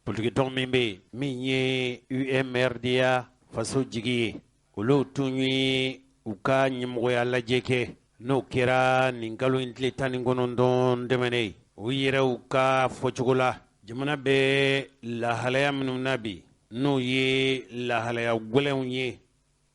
politikitɔn min bɛ yen min ye UMRDA faso jigi ye olu tun ye u ka ɲɛmɔgɔya lajɛ kɛ n'o kɛra nin kalo in tile 19 tɛmɛnen u yɛrɛ u ka fɔcogo la jamana bɛ lahalaya minnu na bi n'o ye lahalaya gwɛlɛnw ye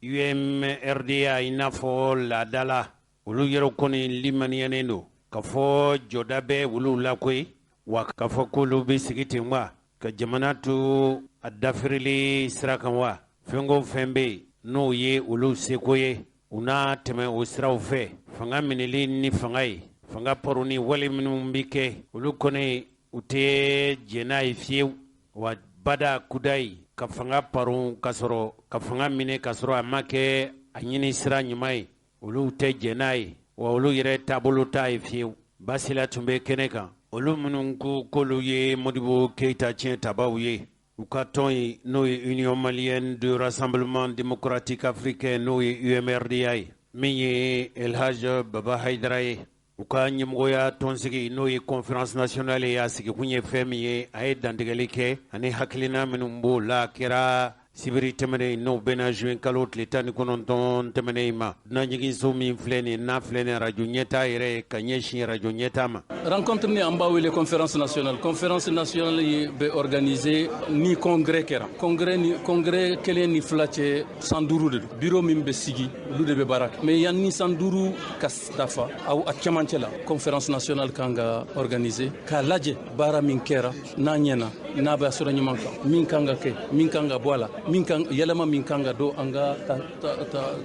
UMRDA i n'a fɔ laada la olu yɛrɛ kɔni limaniyalen don ka fɔ jɔda bɛ olu la koyi wa ka fɔ k'olu bɛ sigi ten wa ka jamana to a dafirili sira kan wa fɛn o fɛn bɛ yen n'o ye olu seko ye u n'a tɛmɛ o siraw fɛ fanga minɛli ni fanga ye fanga pɔru ni wale minnu bɛ kɛ olu kɔni u tɛ jɛn n'a ye fiyewu wa bada kudayi ka fanga paro ka sɔrɔ ka fanga minɛ ka sɔrɔ a ma kɛ a ɲini sira ɲuman ye olu tɛ jɛn n'a ye wa olu yɛrɛ taabolo t'a ye fiyewu Basila tun bɛ kɛnɛ kan olu minnu ko k'olu ye Modibo Keita tiɲɛ tabaw ye u ka tɔn ye n'o ye Union Malienne de Rassemblement Démocratique Africain n'o ye UMRDA ye min ye El Hadj Baba Haidara ye u ka ɲɛmɔgɔya tɔnsigi n'o ye conférence nationale ye a sigi kun ye fɛn min ye a ye dantigɛli kɛ ani hakilina minnu b'o la kɛra sibiri tɛmɛnen n'o bɛna juin kalo tile 19 tɛmɛnen ma dunanjiginso min filɛ nin n'a filɛ nin radio ɲɛtaa yɛrɛ ka ɲɛsin radio ɲɛtaa ma. rencontre ni an b'a wele conférence nationale ye bɛ organiser ni congrès kɛra congrès kelen ni fila cɛ 105 de don bureau min bɛ sigi olu de bɛ baara kɛ mais yan ni 105 ka dafa a cɛmancɛ la conférence nationale kan ka organiser k'a lajɛ baara min kɛra n'a ɲɛna n'a bɛ sɔrɔ ɲuman kan min kan ka kɛ min kan ka bɔ a la min kan yɛlɛma min kan ka don an ka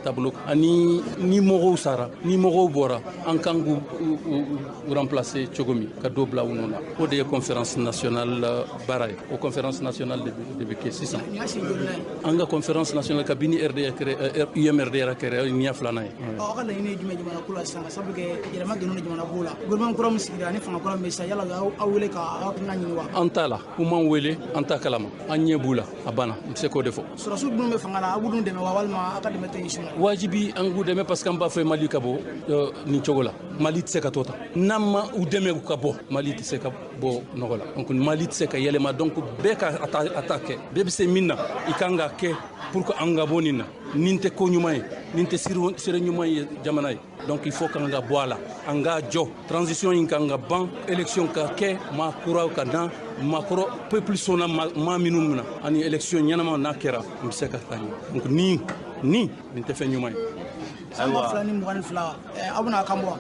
tableau ani ni mɔgɔw sara ni mɔgɔw bɔra an kan k'u remplacer cogo min ka dɔ bila u nɔ la o de ye conférence nationale baara ye o conférence nationale de bɛ kɛ sisan an ka conférence nationale kabini UMRD yɛrɛ kɛra ɲɛ filanan ye. aw ka laɲini ye jumɛn jamana ko la sisan sabu kɛ yɛlɛma donnen jamana ko la gouvernement kura min sigira ani fanga kura min bɛ sisan yala aw wele ka aw hakilina ɲini wa. an t'a la u m'an wele an t'a kalama an ɲɛ b'u la a banna n bɛ se k'o de fɔ. sɔrɔsiw minnu bɛ fanga la aw b'u dɛmɛ wa walima aw ka dɛmɛ tɛ yen sun. wajibi an k'u dɛmɛ parce que an b'a fɛ Mali ka bɔ nin cogo la Mali tɛ se ka to tan n'an ma u dɛmɛ ka bɔ Mali tɛ se ka bɔ nɔgɔ la donc Mali tɛ se ka yɛlɛma donc bɛɛ ka a ta kɛ bɛɛ bɛ se min na i kan ka kɛ pour que an ka bɔ nin na nin tɛ ko ɲuman ye nin tɛ sira ɲuman ye jamana ye donc il faut kan ka bɔ a la an ka jɔ transition in kan ka ban élection ka kɛ maa kuraw ka na maa kɔrɔ peuple sɔnna maa minnu na ani élection ɲɛnama n'a kɛra n bɛ se ka taa ɲɛ donc nin tɛ fɛn ɲuman ye. ayiwa fila ni 22 aw bɛna kan bɔ.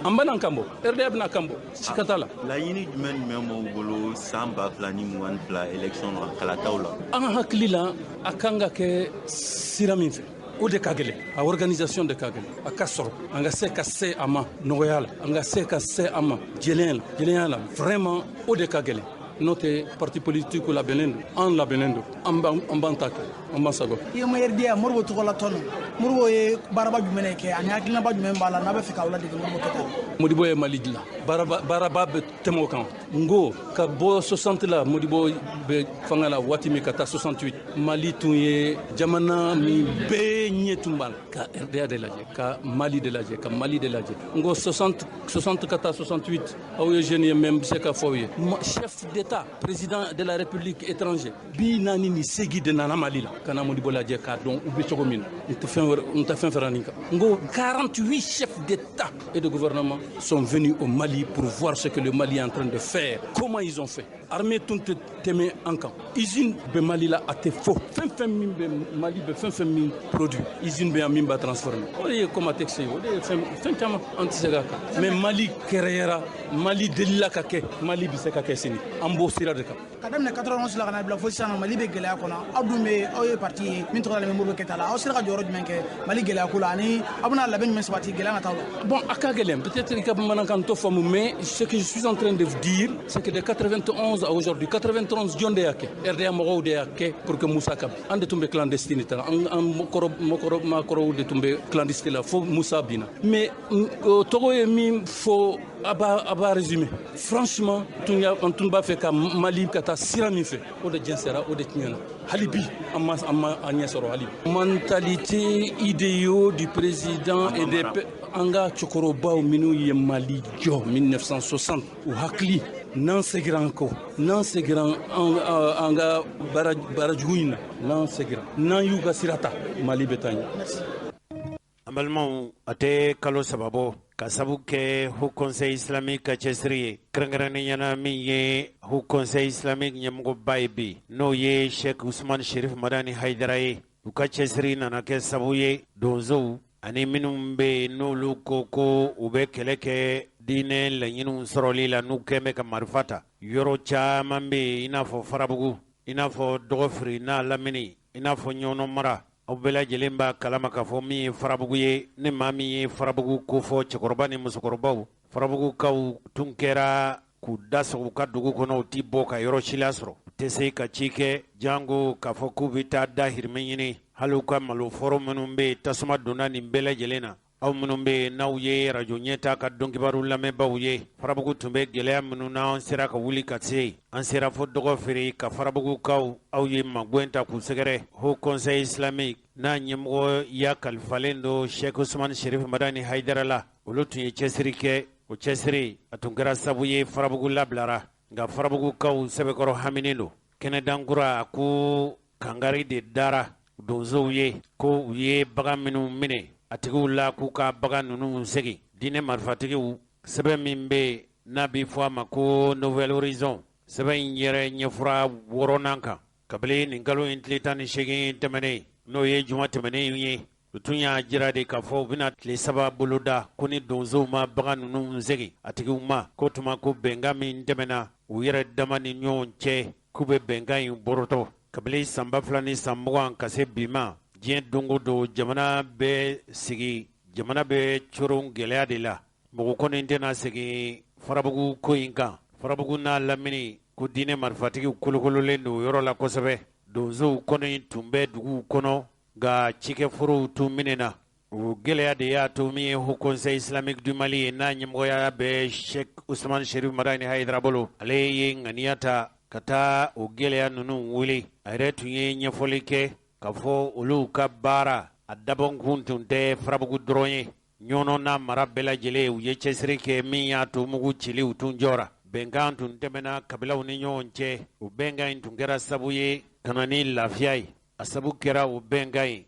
an bɛna kan bɔ RDA bɛna kan bɔ sika t'a la. laɲini jumɛn b'u bolo san 2022 élection na kalataw la. an hakili la a kan ka kɛ sira min fɛ o de ka gɛlɛn a organisation de ka gɛlɛn a ka sɔrɔ an ka se ka se a ma nɔgɔya la an ka se ka se a ma jɛlenya la vraiment o de ka gɛlɛn n'o tɛ parti politique labɛnnen don an labɛnnen don an b'an ta kɛ an b'an sago. i ye RDA Modibo tɔgɔ la tɔn Modibo ye baaraba jumɛn kɛ ani hakilinaba jumɛn b'a la n'a bɛ fɛ k'aw ladege Modibo kɛta. Modibo ye Mali dilan baaraba bɛ tɛmɛ o kan n ko ka bɔ 60 la Modibo bɛ fanga la waati min ka taa 68 Mali tun ye jamana min bɛɛ ɲɛ tun b'a la ka RDA de lajɛ ka Mali de lajɛ ka Mali de lajɛ n ko 60 ka taa 68 aw ye jeune ye même bɛ se ka fɔ aw ye chef d'État président de la République étranger bi naani ni segi de nana Mali la kana Modibo lajɛ k'a dɔn u bɛ cogo min na n tɛ fɛn fɛra nin kan n ko 48 chefs d'État et de gouvernement sont venus au Mali pour voir ce que le Mali est en train de faire comment ils ont fait armée tun tɛ tɛmɛ an kan usine bɛ Mali la a tɛ fo fɛn min bɛ Mali bɛ fɛn min produit usine bɛ yan min b'a transformer o de ye Comatex ye o de ye fɛn caman an tɛ se ka kan mais Mali kɛrɛyara Mali delila ka kɛ Mali bɛ se ka kɛ sini an b'o sira de kan. ka daminɛ 91 la ka na bila fo sisan Mali bɛ gɛlɛya kɔnɔ aw ye parti ye min tɔgɔ la Modibo Kɛta la aw sera ka jɔyɔrɔ jumɛn kɛ Mali gɛlɛya ko la ani aw bɛna labɛn jumɛn sabati gɛlɛya ka taa la. bon a ka gɛlɛn peut-être i ka bamanankan t'o faamu mais ce que je suis en train de dire c'est que de 91 à aujourd'hui 91 jɔn de y'a kɛ RDA mɔgɔw de y'a kɛ pour que Musa ka bin an de tun bɛ clandestine ta an maakɔrɔw de tun bɛ clandestine la fo Musa binna mais tɔgɔ ye min fɔ a b'a résumé franchement an tun b'a fɛ ka Mali ka taa sira min fɛ o de jɛnsɛra o de tiɲɛna hali bi an ma ɲɛ sɔrɔ hali bi mentalité idéaux du président et des an ka cɛkɔrɔbaw minnu ye Mali jɔ 1960 u hakili n'an segira an kɔ n'an segira an ka baarajugu in na n'an segira n'an y'u ka sira ta Mali bɛ taa ɲɛ. an balimaw a tɛ kalo saba bɔ ka sabu kɛ Haut Conseil islamique ka cɛsiri ye kɛrɛnkɛrɛnniyana min ye Haut Conseil islamique ɲɛmɔgɔba ye bi n'o ye Sheikh Usman Sherif Madani Haidara ye u ka cɛsiri nana kɛ sabu ye donsow ani minnu bɛ yen n'olu ko u bɛ kɛlɛ kɛ diinɛ laɲiniw sɔrɔli la n'u kɛn bɛ ka marifa ta yɔrɔ caman bɛ yen i n'a fɔ Farabugu i n'a fɔ Dɔgɔfiri n'a Lamini i n'a fɔ Ɲɔnɔ mara aw bɛɛ lajɛlen b'a kalama k'a fɔ min ye Farabugu ye ni maa min ye Farabugu ko fɔ cɛkɔrɔba ni musokɔrɔbaw Farabugukaw tun kɛra k'u da sɔgɔ u ka dugu kɔnɔ u tɛ bɔ ka yɔrɔ si la sɔrɔ u tɛ se ka ci kɛ jango k'a fɔ k'u bɛ taa dahirimɛ ɲini hali u ka malo fɔrɔ minnu bɛ tasuma donna nin bɛɛ lajɛlen na aw minnu be n'aw ye radio ɲɛta ka dɔnkibaru lamɛnbaaw ye farabugu tun bɛ gwɛlɛya minnu na an sera ka wuli ka se an sera fo dɔgɔ feere ka farabugukaw aw ye magwɛn ta k'u sɛgɛrɛ Haut Conseil islamique n'a ɲɛmɔgɔ ya kalifalen do Sheikh Usman Sherif Madani Haidara la olu tun ye cɛsiri kɛ o cɛsiri a tun kɛra sabu ye farabugu labilara nka farabugukaw sɛbɛkɔrɔ haminen do kɛnɛdankura ko kangari de dara donsow ye ko u ye bagan minnu minɛ a tigiw la k'u ka bagan ninnu segin diinɛ marifatigiw sɛbɛn min bɛ n'a bɛ fɔ a ma ko Nouvelle Horizon sɛbɛn in yɛrɛ ɲɛfura 6nan kan kabini nin kalo in tile 18 tɛmɛnen n'o ye juma tɛmɛnen ye u tun y'a jira de k'a fɔ u bɛna tile 3 boloda ko ni donsow ma bagan ninnu segin a tigiw ma ko tuma ko bɛnkan min tɛmɛna u yɛrɛ dama ni ɲɔgɔn cɛ k'u bɛ bɛnkan in borotɔ kabini san 2000 ni san 20 ka se bi ma diɲɛ don o don jamana bɛ coron gɛlɛya de la mɔgɔ kɔni tɛna segin farabugu ko in kan farabugu n'a lamini ko diinɛ marifatigiw kolokololen don o yɔrɔ la kosɛbɛ donsow kɔni tun bɛ duguw kɔnɔ nka cikɛforow tun minɛna o gɛlɛya de y'a to min ye Haut Conseil islamique du Mali ye n'a ɲɛmɔgɔya bɛ Sheikh Usman Sherif Madani Haidara bolo ale ye ŋaniya ta ka taa o gɛlɛya ninnu wele a yɛrɛ tun ye ɲɛfɔli kɛ ka fɔ olu ka baara a dabɔkun tun tɛ farabugu dɔrɔn ye ɲɔnɔ n'a mara bɛɛ lajɛlen u ye cɛsiri kɛ min y'a to mugu ciliw tun jɔra bɛnkan tun tɛmɛna kabilaw ni ɲɔgɔn cɛ o bɛnkan in tun kɛra sabu ye ka na ni lafiya ye a sabu kɛra o bɛnkan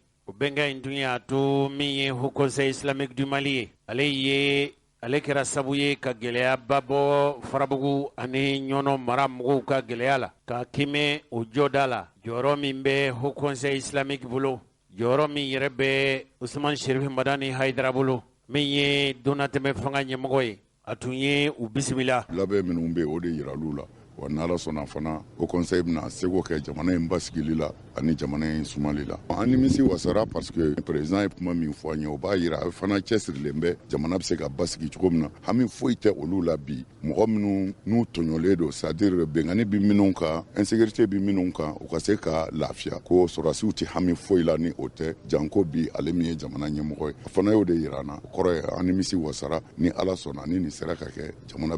in tun y'a to min ye Haut Conseil islamique du Mali ye ale kɛra sabu ye ka gɛlɛyaba bɔ farabugu ani ɲɔnɔ mara mɔgɔw ka gɛlɛya la ka kimɛ o jɔda la jɔyɔrɔ min bɛ Haut Conseil islamique bolo jɔyɔrɔ min yɛrɛ bɛ Usman Sherif Madani Haidara bolo min ye donatɛmɛ fanga ɲɛmɔgɔ ye a tun ye u bisimila labɛn minnu bɛ o de yiral'u la wa n'Ala sɔnna fana Haut Conseil bɛna seko kɛ jamana in basigili la ani jamana in sumali la an nimisi wasara parce que président ye kuma min fɔ an ye o b'a yira a fana cɛsirilen bɛ jamana bɛ se ka basigi cogo min na hami foyi tɛ olu la bi mɔgɔ minnu n'u tɔɲɔlen don c'est-à-dire bɛnkanni bi minnu kan insécurité bi minnu kan u ka se ka lafiya ko sɔrɔdasiw tɛ hami foyi la ni o tɛ janko bi ale min ye jamana ɲɛmɔgɔ ye a fana y'o de yira an na o kɔrɔ ye an nimisi wasara ni Ala sɔnna ni nin sera ka kɛ jamana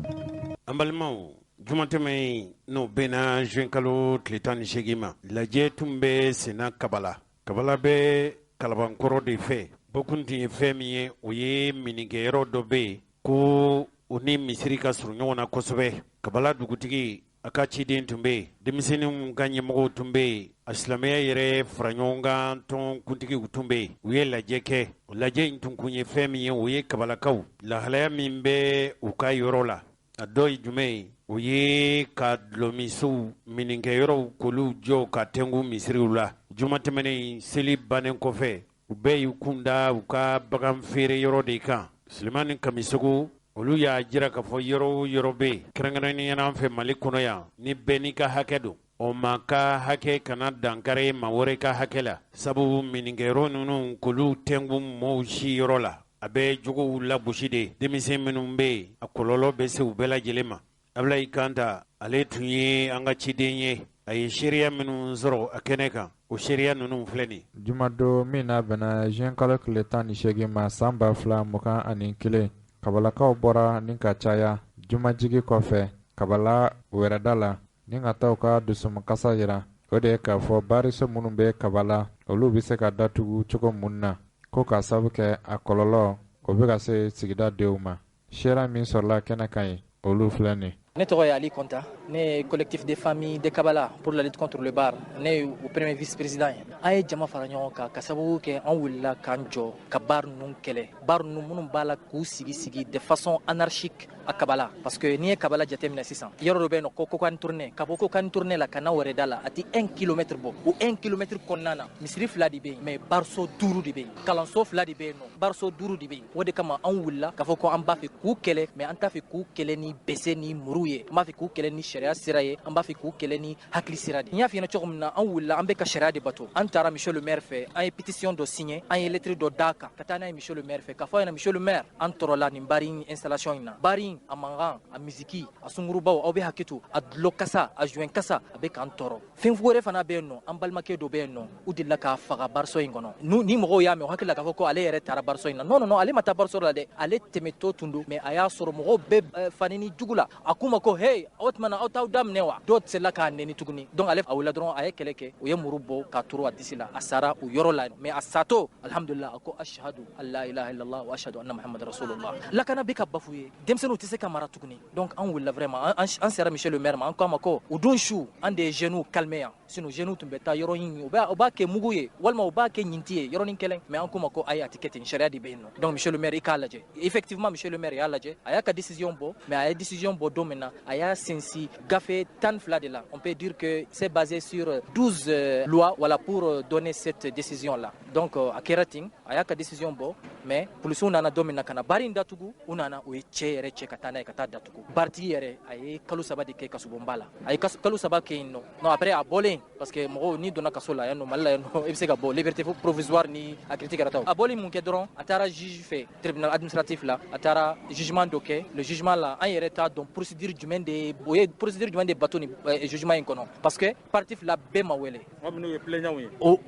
an balimaw jumatɛmɛ n'o bɛnna juin kalo tile 18 ma lajɛ tun bɛ senna kabala bɛ kalabankɔrɔ de fɛ bɔkun tun ye fɛn min ye o ye minikɛyɔrɔ dɔ bɛ yen ko o ni misiri ka surun ɲɔgɔn na kosɛbɛ kabala dugutigi a ka ciden tun bɛ yen denmisɛnninw ka ɲɛmɔgɔw tun bɛ yen a silamɛya yɛrɛ fara ɲɔgɔn kan tɔn kuntigiw tun bɛ yen u ye lajɛ kɛ o lajɛ in tun kun ye fɛn min ye o ye kabalakaw lahalaya min bɛ u ka yɔrɔ la a dɔ ye jumɛn ye o ye ka dulɔmisow minikɛyɔrɔw k'olu jɔ ka tɛngu misiriw la juma tɛmɛnen seli bannen kɔfɛ u bɛɛ y'u kun da u ka bagan feere yɔrɔ de kan Sulemani Kamisogo olu y'a jira k'a fɔ yɔrɔ o yɔrɔ bɛ yen kɛrɛnkɛrɛnnenya an fɛ Mali kɔnɔ yan ni bɛɛ n'i ka hakɛ don o ma ka hakɛ kana dankari maa wɛrɛ ka hakɛ la sabu minikɛyɔrɔ ninnu k'olu tɛngu mɔɔw si yɔrɔ la a bɛ jogow lagosi de denmisɛn minnu bɛ yen a kɔlɔlɔ bɛ se u bɛɛ lajɛlen ma Ablaye Kanta ale tun ye an ka ciden ye a ye seereya minnu sɔrɔ a kɛnɛ kan o seereya ninnu filɛ nin jumadon min na bɛnna juin kalo tile 18 ma san 2021 kabalakaw bɔra ni ka caya jumajigi kɔfɛ kabala wɛrɛda la ni ka taa u ka dusumakasa yira o de ye k'a fɔ baariso minnu bɛ kabala olu bɛ se ka datugu cogo mun na ko ka sabu kɛ a kɔlɔlɔ o bɛ ka se sigida denw ma seereya min sɔrɔla kɛnɛ kan ye olu filɛ nin Ne tɔgɔ ye Ali Konta, ne ye collectif des familles de Kabala pour la lutte contre le bar, ne ye o premier vice-président ye. An ye jama fara ɲɔgɔn kan ka sababu kɛ an wulila k'an jɔ ka bar ninnu kɛlɛ. Bar ninnu minnu b'a la k'u sigi de façon anarchique a Kabala parce que n'i ye Kabala jateminɛ sisan yɔrɔ dɔ bɛ yen nɔ ko Kokani tournée ka bɔ Kokani tournée la ka na Wɛrɛda la a tɛ 1 kilomètre bɔ o 1 kilomètre kɔnɔna na misiri 2 de bɛ yen mais barso 5 de bɛ yen kalanso 2 de bɛ yen nɔ barso 5 de bɛ yen o de kama an wulila k'a fɔ ko an b'a fɛ k'u kɛlɛ mais an t'a fɛ k'u kɛlɛ ni bese ni muru baru ye an b'a fɛ k'u kɛlɛ ni sariya sira ye an b'a fɛ k'u kɛlɛ ni hakili sira de n y'a f'i ɲɛna cogo min na an wulila an bɛ ka sariya de bato an taara monsieur le maire fɛ an ye pétition dɔ signé an ye lettre dɔ d'a kan ka taa n'a ye monsieur le maire fɛ k'a fɔ a ɲɛna monsieur le maire an tɔɔrɔla nin bari in installation in na bari in a mankan a misiki a sungurubaw aw bɛ hakɛ to a dulɔ kasa a joint kasa a bɛ k'an tɔɔrɔ fɛn wɛrɛ fana bɛ yen nɔ an balimakɛ dɔ bɛ yen nɔ u delila k'a faga bariso in kɔnɔ ni mɔgɔw y'a mɛn o hakili la k'a fɔ ko ale yɛrɛ taara bariso in na non non non ale ma taa bariso la dɛ ale tɛmɛtɔ tun don mais a y'a sɔrɔ mɔgɔw bɛɛ fani ni jugu la a k'u ma ko hey o tuma na aw t'aw daminɛ wa dɔw tɛla k'a nɛni tuguni donc ale a wulila dɔrɔn a ye kɛlɛ kɛ o ye muru bɔ k'a turu a disi la a sara o yɔrɔ la mais a sato alhamdulillah a ko ashhadu an la ilaha illallah wa ashhadu anna muhammadan rasulullah lakana bɛ ka bafu ye denmisɛnninw tɛ se ka mara tuguni donc an wulila vraiment an sera monsieur le maire ma an k'a ma ko o don su an de ye jeunes calmer yan sinon jeunes tun bɛ taa yɔrɔ in u b'a kɛ mugu ye walima u b'a kɛ ɲinti ye yɔrɔnin kelen mais an k'u ma ko ayi a tɛ kɛ ten sariya de bɛ yen nɔ donc monsieur le maire i k'a lajɛ effectivement monsieur le maire y'a lajɛ a y'a ka décision bɔ mais a ye décision bɔ don min na a y'a sinsin gafe 12 de la on peut dire que c'est basé sur 12 lois voilà pour donner cette décision là donc a kɛra ten a y'a ka décision bɔ mais policiers nana don min na ka na bari in datugu u nana o ye cɛ yɛrɛ cɛ ka taa n'a ye ka taa datugu baritigi yɛrɛ a ye kalo 3 de kɛ kasubonba la a ye kalo 3 kɛ yen nɔ non après a bɔlen parce que mɔgɔw n'i donna kaso la yan nɔ Mali la yan nɔ i bɛ se ka bɔ liberté provisoire ni a kiiri kɛra taw a bɔlen mun kɛ dɔrɔn a taara juge fɛ tribunal administratif la a taara jugement dɔ kɛ le jugement la an yɛrɛ t'a dɔn procédure jumɛn de o ye procédure jumɛn de bato ni jugement in kɔnɔ parce que parti fila bɛɛ ma wele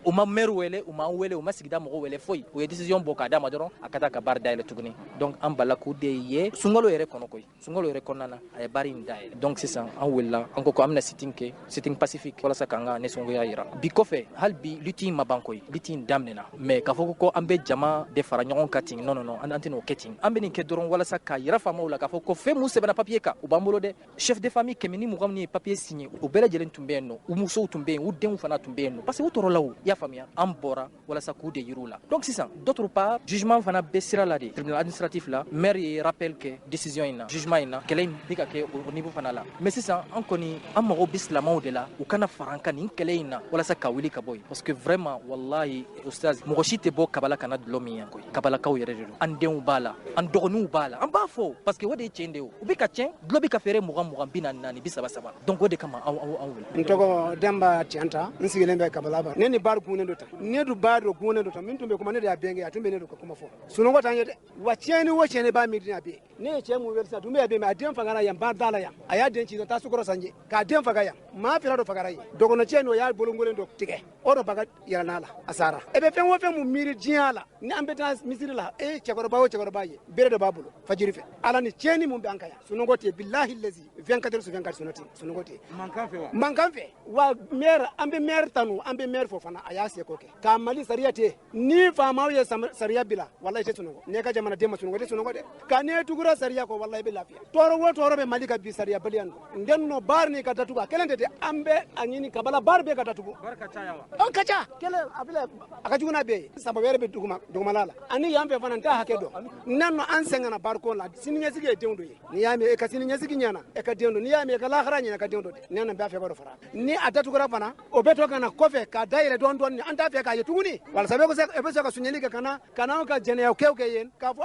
o ma maire wele u ma wele u ma sigida mɔgɔw wele foyi o ye décision bɔ k'a d'a ma dɔrɔn a ka taa ka baara dayɛlɛ tuguni donc an bala k'u de ye sunkalo yɛrɛ kɔnɔ koyi sunkalo yɛrɛ kɔnɔna na a ye baara in dayɛlɛ donc sisan an wulila an ko an bɛna sitting kɛ sitting pacifique walasa k'an ka nisɔngoya yira bi kɔfɛ hali bi lutte in ma ban koyi lutte in daminɛna mais k'a fɔ ko an bɛ jama de fara ɲɔgɔn kan ten non non non an tɛn'o kɛ ten an bɛ nin kɛ dɔrɔn walasa k'a yira faamaw la k'a fɔ ko fɛn mun sɛbɛnna papier kan u b'an bolo dɛ chef de famille 120 min ye papier signé u bɛɛ lajɛlen tun bɛ yen nɔ u musow tun bɛ yen u denw fana tun bɛ yen nɔ parce que u tɔɔrɔla o i y'a faamuya an bɔra walasa k'u de yir'u la donc sisan d'autre part jugement fana bɛ sira la de tribunal administratif la maire ye rappel kɛ décision in na jugement in na kɛlɛ in bɛ ka kɛ o niveau fana la mais sisan an kɔni an mago bɛ silamɛw de la u kana fara an kan nin kɛlɛ in na walasa ka wuli ka bɔ yen parce que vraiment wallahi ustaz mɔgɔ si tɛ bɔ kabala kana dulɔ min yan koyi kabalakaw yɛrɛ de don an denw b'a la an dɔgɔninw b'a la an b'a fɔ parce que o de ye tiɲɛ de ye o u bɛ ka tiɲɛ dulɔ bɛ ka feere 20 40 40 donc o de kama an wuli n tɔgɔ Demba Tianta n sigilen bɛ kabalaba ne ni baari gunnen dɔ ta ne du baari dɔ gunnen dɔ ta min tun bɛ kuma ne de y'a bɛn kɛ a tun bɛ ne de ka kuma fɔ sunɔgɔ t'an ye dɛ wa tiɲɛni o tiɲɛni b'a miiri a bɛ ne ye cɛ mun wele sisan tun bɛ yan a den fagara yan ba dala yan a y'a den ci dɔ taa sukɔrɔ sanje k'a den faga yan maa fila dɔ fagara ye dɔgɔnɔ cɛ in o y'a bolongolen dɔ tigɛ o dɔ baga yɛlɛ n'a la a sara e bɛ fɛn o fɛn mun miiri diɲɛ la ni an bɛ taa misiri la e cɛkɔrɔba o cɛkɔrɔba ye bere dɔ b'a bolo fajiri fɛ ala ni tiɲɛni mun bɛ an kan yan sunɔgɔ tɛ bilahi lezi 24 sur 24 sunɔgɔ tɛ mankan fɛ wa maire an bɛ maire tanu an bɛ maire fɔ fana a y'a seko kɛ k'a Mali sariya tɛ ni faamaw ye sariya bila wallahi tɛ sunɔgɔ ne ka jamana den ma sunɔgɔ tɛ sunɔgɔ dɛ ka ne tugura sariya kɔ wallahi bɛ lafiya tɔɔrɔ o tɔɔrɔ bɛ Mali ka bi sariya baliya n den nɔ baari ni ka datugu a kelen tɛ an bɛ a ɲini kabala baari bɛ ka datugu an ka ca kelen a ka jugu n'a bɛɛ ye saba wɛrɛ bɛ dugumala la ani yan fɛ fana n t'a hakɛ dɔn nan nɔ an sɛgɛnna baariko la siniɲɛsigi ye denw dɔ ye n'i y'a mɛn e ka siniɲɛsigi ɲɛna e ka den dɔ n'i y'a mɛn e ka lahara ɲɛna ka den dɔ ne nana b'a fɛ ka dɔ fara ni a datugura fana o bɛ to ka na kɔfɛ k'a da yɛlɛ dɔɔni dɔɔni an t'a fɛ k'a ye tuguni walasa e bɛ se ka suɲɛli kɛ ka na ka jɛnɛya kɛ yen k'a fɔ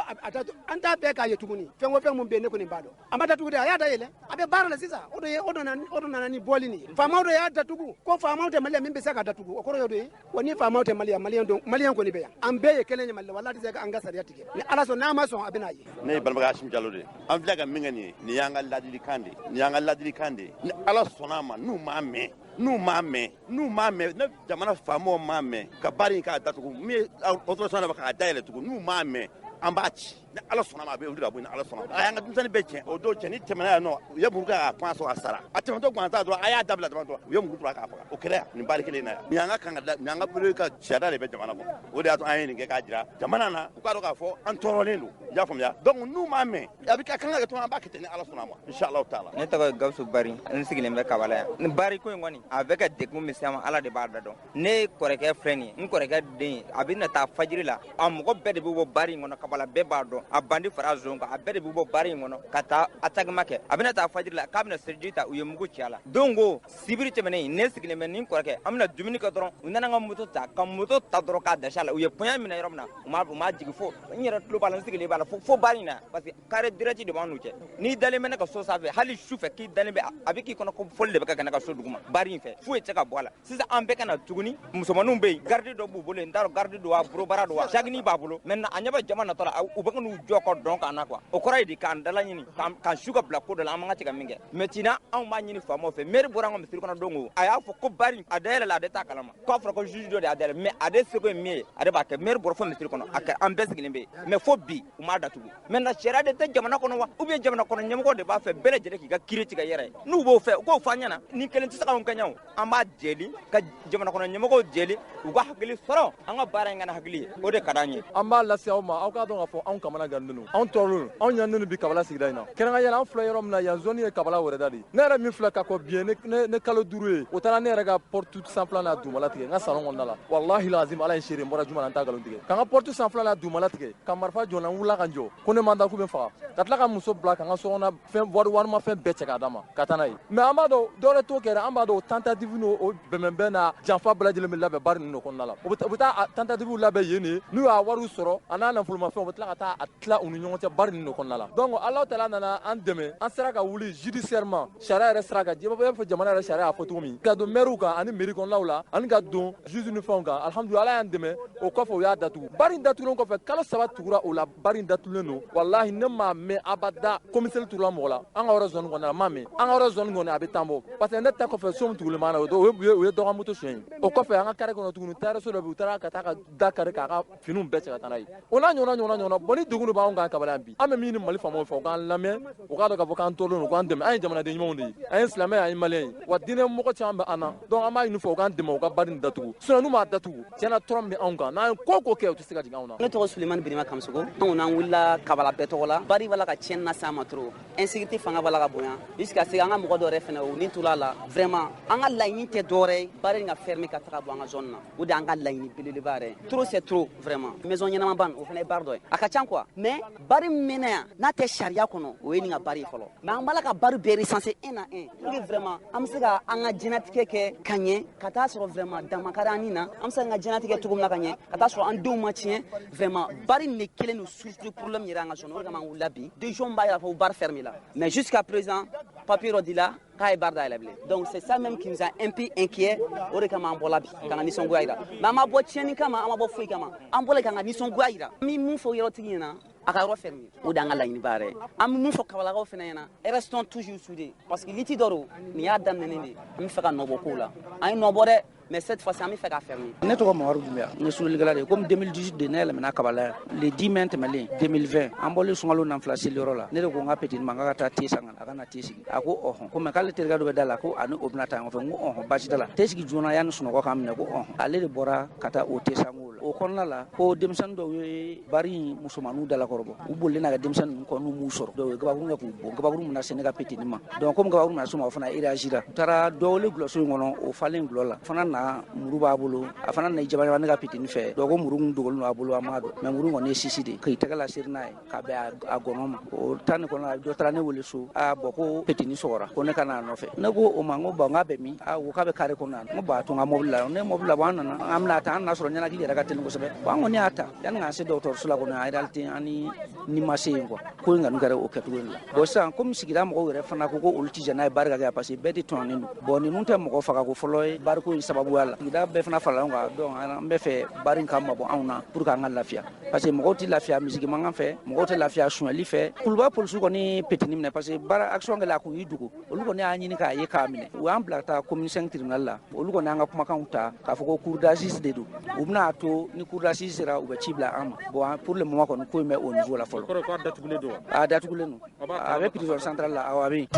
an t'a fɛ k'a ye tuguni fɛn o fɛn mun bɛ yen ne kɔni b'a dɔn a ma datugu dɛ a y'a da yɛlɛ a bɛ baara la sisan o de nana ni bɔli nin ye faamaw dɔ y'a datugu ko faamaw tɛ Maliyɛn min bɛ se ka datugu o kɔrɔ y'o de ye wa ni faamaw tɛ Maliyɛn kɔni bɛ yan an bɛɛ ye kelen ye Mali la wallahi tɛ se an ka sariya tigɛ ni Ala sɔn n'a ma sɔn a bɛ n'a ye ne ye Balimaga Hashim Jalo de an filɛ ka min kɛ nin ye nin y'an ka ladilikan de ni Ala sɔnna a ma n'u m'a mɛn ne jamana faamaw m'a mɛn ka baara in k'a datugu min ye autorisation na k'a dayɛlɛ tugun n'u m'a mɛn an b'a ci ni Ala sɔnna ma a bɛ wuli ka bɔ ni Ala sɔnna a y'an ka denmisɛnnin bɛɛ tiɲɛ o don cɛ ni tɛmɛna yan nɔ u ye muru kɛ k'a kɔn sɔrɔ a sara a tɛmɛtɔ gansan dɔrɔn a y'a dabila dɔrɔn u ye muru tura k'a faga o kɛra yan nin baari kelen na yan nin y'an ka bolo ka sariya de bɛ jamana kɔnɔ o de y'a to an ye nin kɛ k'a jira jamana na u k'a dɔn k'a fɔ an tɔɔrɔlen don i y'a faamuya donc n'u m'a mɛn a bɛ kan ka kɛ tuma an b'a kɛ ten ni Ala sɔnna ma inshallah taala ne tɔgɔ ye Gawusu Bari n sigilen bɛ Kabala yan ni baari ko in kɔni a bɛ ka degun min se an ma Ala de b'a da dɔn ne kɔrɔkɛ filɛ nin ye n kɔrɔkɛ den a bɛ na taa fajiri la a mɔgɔ bɛɛ de bɛ bɔ baari in kɔnɔ Kabala bɛɛ b'a dɔn dɔrɔn a bandi fara zon kan a bɛɛ de bɛ bɔ baara in kɔnɔ ka taa attaquement kɛ a bɛna taa fajiri la k'a bɛna seliji ta u ye mugu ci a la don ko sibiri tɛmɛnen ne sigilen bɛ ni kɔrɔkɛ an bɛna dumuni kɛ dɔrɔn u nana ka moto ta dɔrɔn k'a dasi a la u ye poɲa minɛ yɔrɔ min na u ma jigin fo n yɛrɛ tulo b'a la n sigilen b'a la fo baara in na parce que carré direct de b'an n'u cɛ n'i dalen bɛ ne ka so sanfɛ hali su fɛ k'i dalen bɛ a bɛ k'i kɔnɔ ko foli de bɛ ka ne ka so duguma baara in fɛ foyi tɛ ka bɔ a la sisan an bɛɛ ka na tuguni musomaninw bɛ yen garde dɔ b'u bolo n t'a dɔn garde don wa borobara don wa sagini b'a bolo maintenant a ɲɛ bɛ jama natɔ la u bɛ ka n'u jɔ kɔ dɔn kan na quoi o kɔrɔ ye de k'an dala ɲini k'an su ka bila ko dɔ la an man ka cɛ ka min kɛ maintenant anw b'a ɲini faamaw fɛ maire bɔra an ka misiri kɔnɔ don o a y'a fɔ ko baara in a dayɛlɛ la a de t'a kalama k'a fɔra ko juge dɔ de y'a dayɛlɛ mais a de seko ye min ye a de b'a kɛ maire bɔra fo misiri kɔnɔ a kɛ an bɛɛ sigilen bɛ yen mais fo bi u m'a datugu maintenant sariya de tɛ jamana kɔnɔ wa ou bien jamana kɔnɔ ɲɛmɔgɔ de b'a fɛ bɛɛ lajɛlen k'i ka kiiri tigɛ yɛrɛ ye n'u b'o fɛ u k'o fɔ an ɲɛna ni kelen tɛ se k'anw kɛɲɛ o an b'a jeli ka jamana kɔnɔ ɲɛmɔgɔw jeli u ka hakili sɔrɔ an ka baara in kana hakili ye o de ka d'an ye an b'a lase aw ma aw k'a dɔn k'a fɔ anw kamana gannen anw tɔɔrɔlen anw ɲaninen bi kabala sigida in na kɛrɛnkɛrɛnyala an filɛ yɔrɔ min na yan zone ye kabala wɛrɛ da de ne yɛrɛ min filɛ ka kɔ bi ne kalo 5 ye o taara ne yɛrɛ ka porte sanfɛla n'a dugumala tigɛ n ka salon kɔnɔna la wallahi lazim ala ye seere n bɔra juma na n t'a nkalon tigɛ ka n ka porte sanfɛla n'a dugumala tigɛ ka marifa jɔ n na n wulila ka n jɔ ko ne man da k'u bɛ faga ka tila ka muso bila ka n ka sokɔnɔ warimafɛn bɛɛ cɛ k'a d'a ma ka taa n'a ye mais an b'a dɔn dɔwɛrɛ t'o kɛra an b'a dɔn tentative n'o bɛnbɛnbɛn n'a janfa bɛɛ lajɛlen bɛ labɛn baara ninnu kɔnɔna la u bɛ taa tentative labɛn yen de n'u y'a wariw sɔrɔ a n'a nafolomafɛnw u bɛ tila ka taa a tila u ni ɲɔgɔn cɛ baara ninnu kɔnɔna la donc Alahu Taala nana an dɛmɛ an sera ka wuli judiciairement sariya yɛrɛ sira kan i b'a fɔ jamana yɛrɛ sariya y'a fɔ cogo min ka don maire kan ani mairie kɔnɔnaw la ani ka don juge ni fɛnw kan alhamdulillah Ala y'an dɛmɛ o kɔfɛ u y'a datugu baara in datugulen kɔfɛ kalo 3 tugura o la baara in datugulen don wallahi ne m'a mɛn abada commissaire turula mɔgɔ la an ka yɔrɔ zone kɔnɔna la m'a mɛn an ka yɔrɔ zone kɔnɔ a bɛ tan bɔ parce que ne ta kɔfɛ so min tugulen b'an na o ye dɔgɔ moto suɲɛ o kɔfɛ an ka carré kɔnɔ tuguni tailleur dɔ bɛ u taara ka taa ka da kari k'a ka finiw bɛɛ cɛ ka taa n'a ye o n'a ɲɔgɔnna bon ni degun b'anw kan kabala yan bi an bɛ min ni Mali faamaw fɛ u k'an lamɛn u k'a dɔn k'a fɔ k'an tɔɔrɔlen don k'an dɛmɛ an ye jamanaden ɲumanw de ye an ye silamɛ ye an ye maliyɛn ye wa diinɛ mɔgɔ caman bɛ an na donc an b'a ɲini fɔ u k'an dɛmɛ u ka baara in datugu sinon n'u m'a datugu tiɲɛna tɔɔrɔ min bɛ anw kan n'an ye ko o ko kɛ u tɛ se ka jigin anw na. Ne tɔgɔ Sulemani Birima Kamisogo anw n'an wulila kabala bɛɛ tɔgɔ la bari b'a la ka tiɲɛni lase an ma trop insécurité fanga b'a la ka bonya jusqu'à ce que an ka mɔgɔ dɔ yɛrɛ fɛnɛ o ni tur'a la vraiment an ka laɲini tɛ dɔwɛrɛ ye baara in ka fermer ka taga bɔ an ka zone na o de y'an ka laɲini belebeleba yɛrɛ trop c'est trop vraiment maison ɲɛnama ban o fɛnɛ ye baara dɔ ye a ka can quoi mais baara min mɛnna yan n'a tɛ sariya kɔnɔ o ye nin ka baara ye fɔlɔ mais an b'a la ka baara bɛɛ recenser un à un pour que vraiment an bɛ se ka an ka diɲɛnatigɛ kɛ ka ɲɛ ka taa sɔrɔ vraiment damakari an ni na an bɛ se ka an ka diɲɛnatigɛ cogo min na ka ɲɛ ka taa sɔrɔ an denw ma tiɲɛ vraiment baara in de kelen don surtout problème yɛrɛ an ka zone o de kama an wulila bi décision b'a yira fɔ baara fermé la mais jusqu'à présent papier dɔ dila k'a ye baara dayɛlɛ bilen donc c'est ça même qui nous a un peu inquiet o de kama an bɔla bi ka na nisɔngoya yira mais an ma bɔ tiɲɛni kama an ma bɔ foyi kama an bɔla ka nisɔngoya yira an bɛ mun fɔ yɔrɔtigi ɲɛna a ka yɔrɔ fermé o de y'an ka laɲini baara ye an bɛ mun fɔ kabalakaw fana ɲɛna restons toujours soudés parce que liti dɔ don nin y'a daminɛnen de an bɛ fɛ ka nɔbɔ kow la an ye nɔbɔ dɛ mais cette fois-ci an bɛ fɛ ka fermer. Ne tɔgɔ Mamadu Dunbiya n ye sulelikɛla de ye comme 2018 de ne yɛlɛmana kabala yan le 10 mai tɛmɛlen 2020 an bɔlen sunkalo nanfila seliyɔrɔ la ne de ko n ka petini ma n ka taa te san ka na a ka na te sigi a ko ɔhɔn ko mais k'ale terikɛ dɔ bɛ da la ko ani o bɛna taa ɲɔgɔn fɛ n ko ɔhɔn baasi t'a la te sigi joona yanni sunɔgɔ k'an minɛ ko ɔhɔn ale de bɔra ka taa o te sanko la o kɔnɔna la ko denmisɛnnin dɔw ye bari in musomaninw dalakɔrɔbɔ u bolilen na ka denmisɛnnin ninnu kɔ n'u m'u sɔrɔ dɔw ye gabakurun kɛ k'u bɔ gabakurun min na se ne ka petini ma donc comme gabakurun mina s'o ma o fana réagira u taara dɔ wele gulɔso in kɔnɔ o falen gulɔ la fana na muru b'a bolo a fana na jaba ne ka petini fɛ dɔw ko muru min dogolen don a bolo a m'a dɔn mais muru kɔni ye sisi de k'i tɛgɛ laseri n'a ye ka bɛn a gɔnɔ ma o tan ne kɔnɔ dɔ taara ne wele so a bɔn ko petini sɔgɔra ko ne ka n'a nɔfɛ ne ko o ma n ko bon n k'a bɛ min a ko k'a bɛ kare kɔnɔ n ko bon a to n ka mobili la ne mobili la bon an nana an bɛna ta an n'a sɔrɔ ɲɛnakili yɛrɛ ka teli kosɛbɛ bon an kɔni y'a ta yanni k'an se dɔgɔtɔrɔso la kɔni en réalité an ni ma se yen quoi ko in kɔni kɛra o kɛcogo in la bon sisan komi sigida mɔgɔw yɛrɛ fana ko olu tɛ jɛn n'a ye baara ka kɛ parce que bɛɛ de tɔnɔnen don bon ninnu tɛ mɔgɔ faga ko fɔlɔ ye baarako in sababuya la sigida bɛɛ fana fara ɲɔgɔn kan donc an bɛ fɛ baara in ka mabɔ anw na pour que an ka lafiya parce que mɔgɔw tɛ lafiya misigi mankan fɛ mɔgɔw tɛ lafiya suɲɛli fɛ kuluba polisiw kɔni petini minɛ parce que baara action kɛla a kun y'i dogo olu kɔni y'a ɲini k'a ye k'a minɛ u y'an bila ka taa commune 5 tribunal la olu kɔni y'an ka kumakanw ta k'a fɔ ko cour d'assises de don u bɛna to ni cour d'assises sera u bɛ ci bila an ma bon pour le moment kɔni ko in bɛ au niveau la fɔlɔ a datugulen don a datugulen don a bɛ prison centrale la awɔ a bɛ yen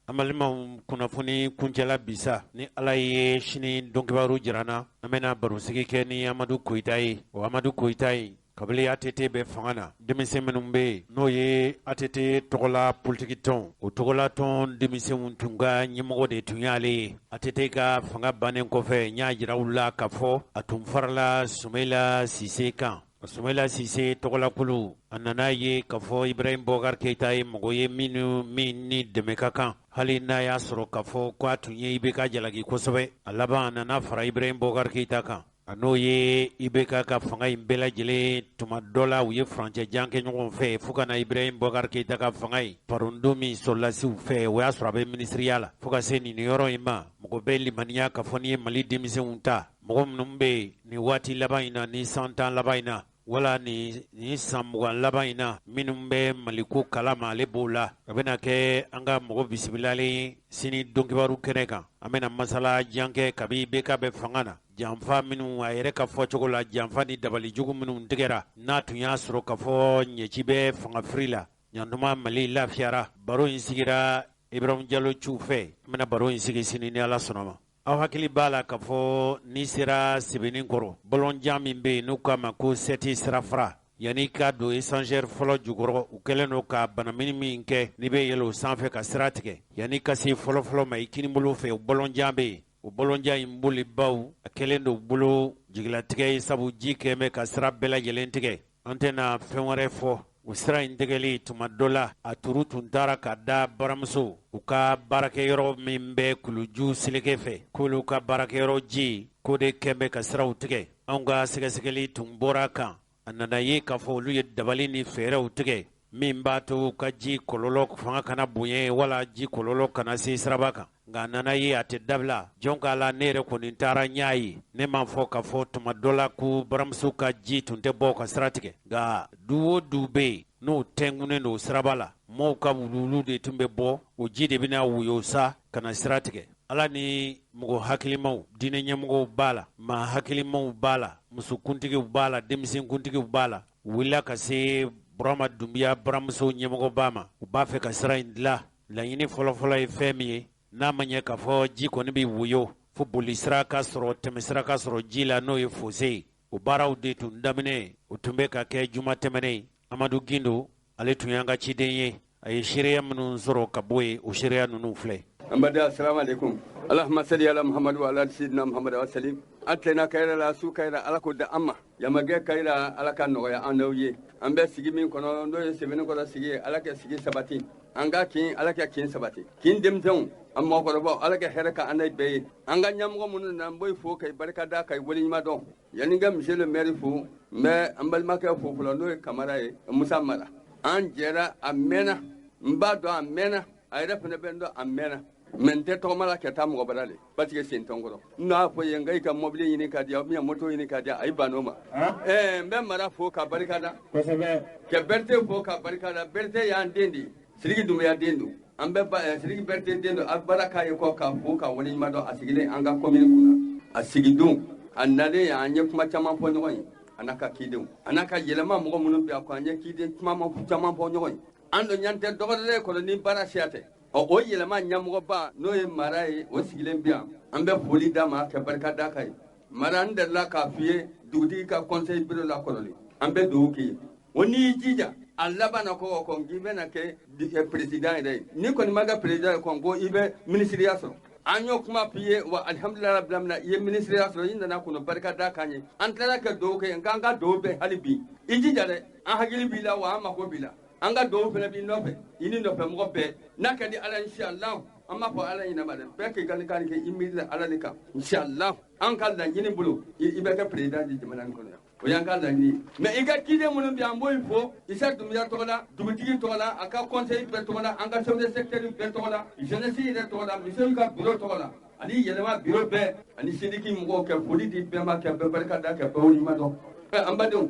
an balimaw kunnafoni kuncɛla bisa ni ala ye sini dɔnkibaru jirana an bɛna barosigi kɛ ni Amadu Koyita ye o Amadu Koyita ye kabili ATT bɛ fanga na denmisɛn minnu bɛ yen n'o ye ATT tɔgɔla politiki tɔn o tɔgɔla tɔn denmisɛnw tun ka ɲɛmɔgɔ de tun y'ale ye ATT ka fanga bannen kɔfɛ n y'a jira u la k'a fɔ a tun farala Sumayila Sise kan Sumela Sise Togola Kulu anana ye k'a fɔ Ibrahim Boubacar Keita ye mɔgɔ ye min ni dɛmɛ ka kan hali n'a y'a sɔrɔ k'a fɔ k'a tun ye IBK jalaki kosɛbɛ a laban a nana fara Ibrahim Boubacar Keita kan a n'o ye IBK ka fanga in bɛɛ lajɛlen tuma dɔ la u ye furancɛ jan kɛ ɲɔgɔn fɛ fo ka na Ibrahim Boubacar Keita ka fanga in parodon min sɔrɔlasiw fɛ o y'a sɔrɔ a bɛ minisiriya la fo ka se nin yɔrɔ in ma mɔgɔ bɛ limaniya k'a fɔ n'i ye Mali denmisɛnw ta mɔgɔ minnu bɛ yen nin waati laban in na ni san tan laban in na wala ni san mugan laban in na minnu bɛ Maliko kalama ale b'o la a bɛna kɛ an ka mɔgɔ bisimilalen sini donkibaru kɛnɛ kan an bɛna masala jan kɛ kabi IBK bɛ fanga na janfa minnu a yɛrɛ ka fɔcogo la janfa ni dabalijugu minnu tigɛra n'a tun y'a sɔrɔ k'a fɔ ɲɛci bɛ fanga firi la ɲantuma Mali lafiyara baro in sigira Ibrahim Diallo Thiou fɛ an bɛna baro in sigi sini ni Ala sɔnna ma aw hakili b'a la k'a fɔ n'i sera Sebenikɔrɔ bɔlɔnjan min bɛ yen n'u k'a ma ko sɛti sirafara yanni ka don échangeur fɔlɔ jukɔrɔ u kɛlen don ka banamini min kɛ n'i bɛ yɛlɛ o sanfɛ ka sira tigɛ yanni ka se fɔlɔfɔlɔ ma i kinibolo fɛ o bɔlɔnjan bɛ yen o bɔlɔnjan in bolibaw a kɛlen don bolo jigilatigɛ ye sabu ji kɛmɛ ka sira bɛɛ lajɛlen tigɛ an tɛna fɛn wɛrɛ fɔ o sira in tigɛli tuma dɔ la a turu tun taara ka da baramuso u ka baarakɛyɔrɔ min bɛ kuluju seleke fɛ k'olu ka baarakɛyɔrɔ ji k'o de kɛmɛ ka siraw tigɛ anw ka sɛgɛsɛgɛli tun bɔra a kan a nana ye k'a fɔ olu ye dabali ni fɛɛrɛw tigɛ min b'a to ka ji kɔlɔlɔ fanga kana bonya wala ji kɔlɔlɔ kana se siraba kan nka a nana ye a tɛ dabila jɔn k'a la ne yɛrɛ kɔni taara ɲ'a ye ne m'a fɔ k'a fɔ tuma dɔ la ko baramuso ka ji tun tɛ bɔ ka sira tigɛ nka du o du bɛ yen n'o tɛnkunnen don siraba la mɔɔw ka wuluwulu de tun bɛ bɔ o ji de bɛna woyo sa ka na sira tigɛ ala ni mɔgɔ hakilimaw diinɛ ɲɛmɔgɔw b'a la maa hakilimaw b'a la musokuntigiw b'a la denmisɛnkuntigiw b'a la u wulila ka se Burama Dumbiya baramuso ɲɛmɔgɔba ma u b'a fɛ ka sira in dilan laɲini fɔlɔfɔlɔ ye fɛn min ye n'a ma ɲɛ k'a fɔ ji kɔni bɛ woyo fo boli sira ka sɔrɔ tɛmɛsira ka sɔrɔ ji la n'o ye fosse ye o baaraw de tun daminɛ o tun bɛ ka kɛ juma tɛmɛnen Amadu Gindo ale tun y'an ka ciden ye a ye seereya minnu sɔrɔ ka bɔ yen o seereya ninnu filɛ Amadu assalamu alaikum Allahumma salli ala Muhammad wa ala sayyidina Muhammad wa sallim atena kayra la su kayra ala ko da amma yamage kayra ala ka nɔgɔya an n'aw ye an bɛ sigi min kɔnɔ n'o ye Sebenikɔrɔ sigi ye ala ka sigi sabati an ka kin ala ka kin sabati kin denmisɛnw an mɔgɔkɔrɔbaw ala ka hɛrɛ ka an n'a bɛɛ ye an ka ɲɛmɔgɔ minnu na n b'o fo ka barika da ka waleɲuman dɔn yanni ka monsieur le maire fo n bɛ an balimakɛ fo fɔlɔ n'o ye Kamara ye Musa Mara an jɛra a mɛnna n b'a dɔn a mɛnna a yɛrɛ fana bɛ n dɔn a mɛnna mɛ n tɛ tɔgɔma la ka taa mɔgɔ bara le parce que sen tɔn kɔrɔ n'a fɔ ye n ka i ka mɔbili ɲini ka di yan bien moto ɲini ka di yan a yi ban n'o ma n bɛ Mara fo ka barika da ka Berete fo ka barika da Berete y'an den de ye Sidiki Dunbiya den don an bɛ Sidiki Berete den don a baara k'a ye kɔ ka fo ka waleɲuman dɔn a sigilen an ka commune kunna a sigidon a nalen an ye kuma caman fɔ ɲɔgɔn ye a n'a ka cidenw a n'a ka yɛlɛma mɔgɔ minnu bɛ yan ko an ye ciden caman fɔ ɲɔgɔn ye an dɔ ɲan tɛ dɔgɔdɔrɛ kɔnɔ ni baara siya tɛ o yɛlɛma ɲɛmɔgɔba n'o ye Mara ye o sigilen bi yan an bɛ foli d'a ma ka barika da kan ye Mara n delila k'a f'i ye dugutigi ka conseil bureau la kɔrɔlen an bɛ dugawu k'i ye o n'i y'i jija a laban na ko k'i bɛna kɛ président yɛrɛ ye ni kɔni ma kɛ président ye ko i bɛ ministériya sɔrɔ an y'o kuma f'i ye wa alhamdulilayi rabbil alamin i ye ministériya sɔrɔ i nana kɔnɔ barika da kan ye an tilala ka dugawu kɛ k'an ka dugawu bɛɛ hali bi i jija dɛ an hakili b'i la wa an mako b'i la an ka dugawu fana b'i nɔfɛ i ni nɔfɛmɔgɔ bɛɛ n'a ka di ala inshallah an b'a fɔ ala ɲinama dɛ bɛɛ k'i ka kan kɛ i miiri ala de kan inshallah an ka laɲini bolo i bɛ kɛ président di jamana in kɔnɔ yan o y'an ka laɲini mais i ka ciden minnu bɛ an b'o fɔ Isa Dunbiya tɔgɔ la dugutigi tɔgɔ la a ka conseil bɛɛ tɔgɔ la an ka chef de secteur bɛɛ tɔgɔ la jeunesse yɛrɛ tɔgɔ la musow ka bureau tɔgɔ la ani yɛlɛma bureau bɛɛ ani Sidiki mɔgɔw kɛ foli di bɛɛ ma kɛ bɛɛ barika da kɛ bɛɛ waleɲuman dɔn an badenw